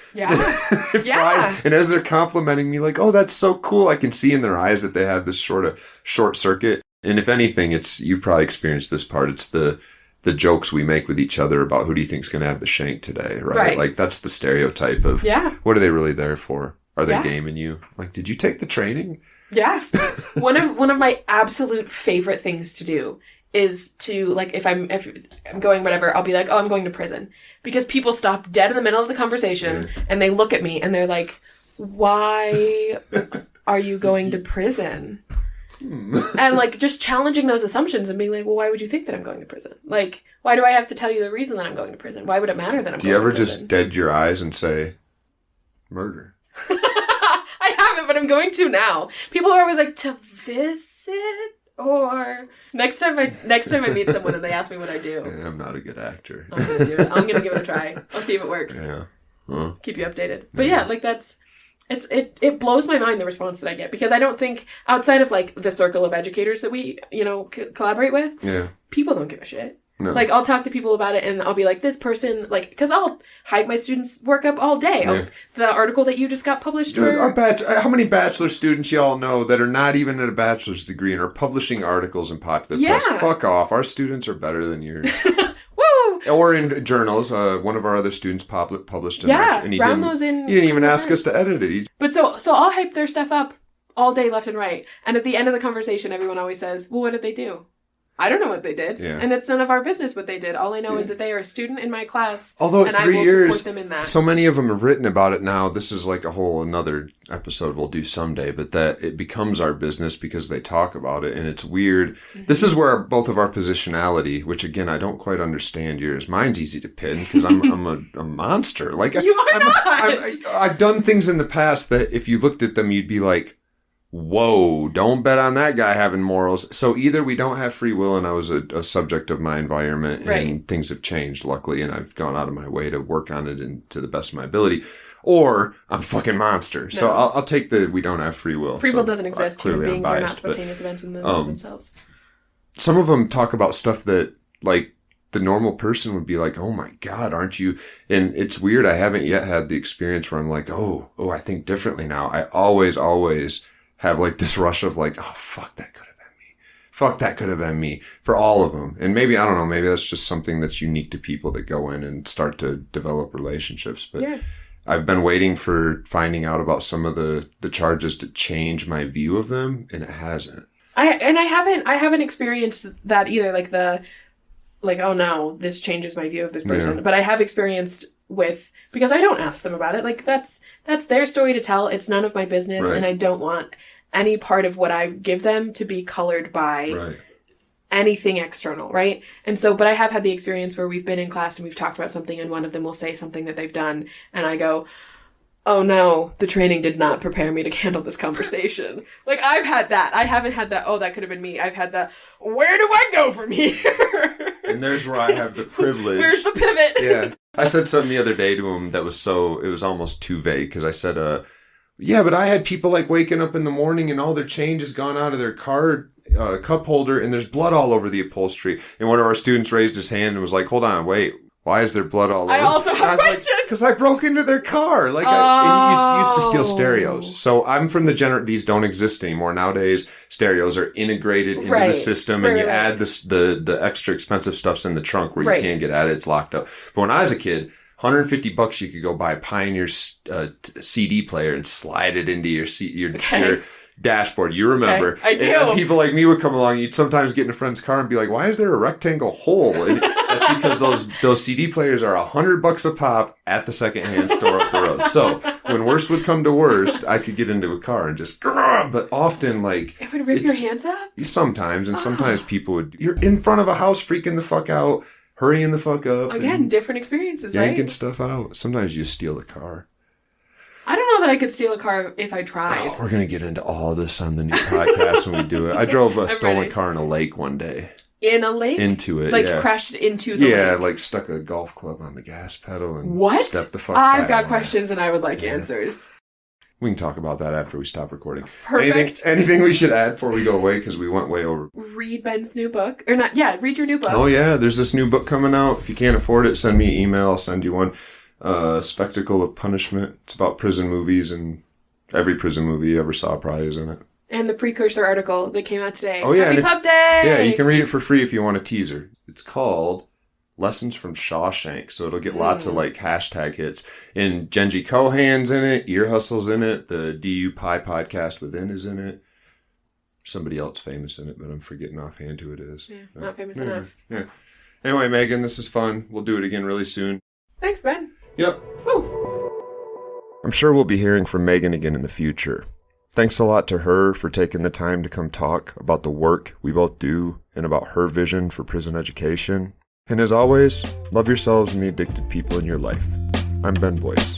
And as they're complimenting me like, oh, that's so cool. I can see in their eyes that they have this short circuit. And if anything, you've probably experienced this part. It's the jokes we make with each other about who do you think's going to have the shank today, right? Like that's the stereotype of what are they really there for? Are they gaming you? Like, did you take the training? Yeah. One of my absolute favorite things to do is to, like, if I'm going whatever, I'll be like, oh, I'm going to prison. Because people stop dead in the middle of the conversation and they look at me and they're like, why are you going to prison? And like just challenging those assumptions and being like, well, why would you think that I'm going to prison? Like, why do I have to tell you the reason that I'm going to prison? Why would it matter that I'm going to prison? Do you ever just dead your eyes and say, murder? I haven't, but I'm going to now. People are always like, to visit? Or next time I meet someone and they ask me what I do. Yeah, I'm not a good actor. I'm going to do it. I'm going to give it a try. I'll see if it works. Yeah. Keep you updated. But yeah, like it blows my mind, the response that I get, because I don't think outside of like the circle of educators that we, collaborate with, people don't give a shit. No. Like, I'll talk to people about it and I'll be like, this person, like, because I'll hype my students' work up all day. Yeah. The article that you just got published how many bachelor students y'all know that are not even at a bachelor's degree and are publishing articles in popular press? Fuck off. Our students are better than yours. Woo! Or in journals. One of our other students published in there. And he didn't even ask us to edit it. But so I'll hype their stuff up all day left and right. And at the end of the conversation, everyone always says, well, what did they do? I don't know what they did. Yeah. And it's none of our business what they did. All I know is that they are a student in my class. Although and 3 I will years, support them in that. so many of them have written about it now. This is like a whole another episode we'll do someday, but that it becomes our business because they talk about it, and it's weird. Mm-hmm. This is where both of our positionality, which again, I don't quite understand yours. Mine's easy to pin because I'm a monster. Like you are not. I've done things in the past that if you looked at them, you'd be like, whoa, don't bet on that guy having morals. So either we don't have free will and I was a subject of my environment and things have changed, luckily, and I've gone out of my way to work on it and to the best of my ability, or I'm fucking monster. No. So I'll take the we don't have free will. Free will doesn't exist. Human beings are not spontaneous events in themselves. Some of them talk about stuff that, like, the normal person would be like, oh my God, aren't you? And it's weird. I haven't yet had the experience where I'm like, oh, I think differently now. I always have like this rush of like, oh, fuck, that could have been me. Fuck, that could have been me for all of them. And maybe, I don't know, maybe that's just something that's unique to people that go in and start to develop relationships. But yeah. I've been waiting for finding out about some of the charges to change my view of them, and it hasn't. I haven't experienced that either. Like, oh no, this changes my view of this person. Yeah. But I have experienced because I don't ask them about it. Like, that's their story to tell. It's none of my business. Right. And I don't want any part of what I give them to be colored by anything external. Right. And so, but I have had the experience where we've been in class and we've talked about something and one of them will say something that they've done. And I go, oh no, the training did not prepare me to handle this conversation. Like, I've had that. I haven't had that, oh, that could have been me. I've had the, where do I go from here? And there's where I have the privilege. Where's the pivot? Yeah. I said something the other day to him that was it was almost too vague, because I said, yeah, but I had people like waking up in the morning and all their change has gone out of their card cup holder and there's blood all over the upholstery. And one of our students raised his hand and was like, hold on, wait. Why is there blood all over? I also have a question. Because I broke into their car. Like, I used to steal stereos. So I'm from the these don't exist anymore. Nowadays, stereos are integrated into the system, and you add the extra expensive stuff's in the trunk where you can't get at it. It's locked up. But when I was a kid, $150 you could go buy a Pioneer CD player and slide it into your dashboard. You remember. Okay, I do. And people like me would come along. You'd sometimes get in a friend's car and be like, why is there a rectangle hole? And that's because those CD players are $100 a pop at the secondhand store up the road. So when worst would come to worst, I could get into a car and just, but often like... It would rip your hands up? Sometimes. And sometimes people would... You're in front of a house freaking the fuck out, hurrying the fuck up. Again, different experiences, yanking stuff out. Sometimes you steal the car. I don't know that I could steal a car if I tried. Oh, we're going to get into all this on the new podcast when we do it. I drove a stolen car in a lake one day. In a lake? Into it, crashed into the lake? Yeah, like stuck a golf club on the gas pedal and stepped the fuck I've got questions and I would like answers. We can talk about that after we stop recording. Perfect. Anything we should add before we go away, because we went way over. Read Ben's new book. Or not, yeah, read your new book. Oh yeah, there's this new book coming out. If you can't afford it, send me an email. I'll send you one. Spectacle of Punishment. It's about prison movies, and every prison movie you ever saw probably is in it. And the precursor article that came out today. Oh yeah, Happy Pup Day! Yeah, you can read it for free if you want a teaser. It's called Lessons from Shawshank, so it'll get lots of like hashtag hits. And Genji Cohan's in it, Ear Hustle's in it, the DU Pie podcast within is in it. Somebody else famous in it, but I'm forgetting offhand who it is. Yeah, not famous enough. Yeah. Anyway, Megan, this is fun. We'll do it again really soon. Thanks, Ben. Yep. Woo. I'm sure we'll be hearing from Megan again in the future. Thanks a lot to her for taking the time to come talk about the work we both do and about her vision for prison education. And as always, love yourselves and the addicted people in your life. I'm Ben Boyce.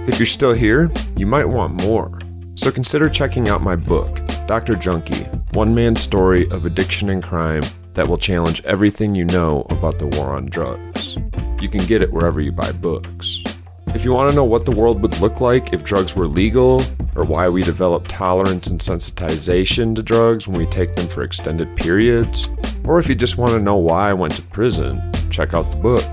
If you're still here, you might want more. So consider checking out my book, Dr. Junkie, One Man's Story of Addiction and Crime that will challenge everything you know about the war on drugs. You can get it wherever you buy books. If you want to know what the world would look like if drugs were legal, or why we develop tolerance and sensitization to drugs when we take them for extended periods, or if you just want to know why I went to prison, check out the book.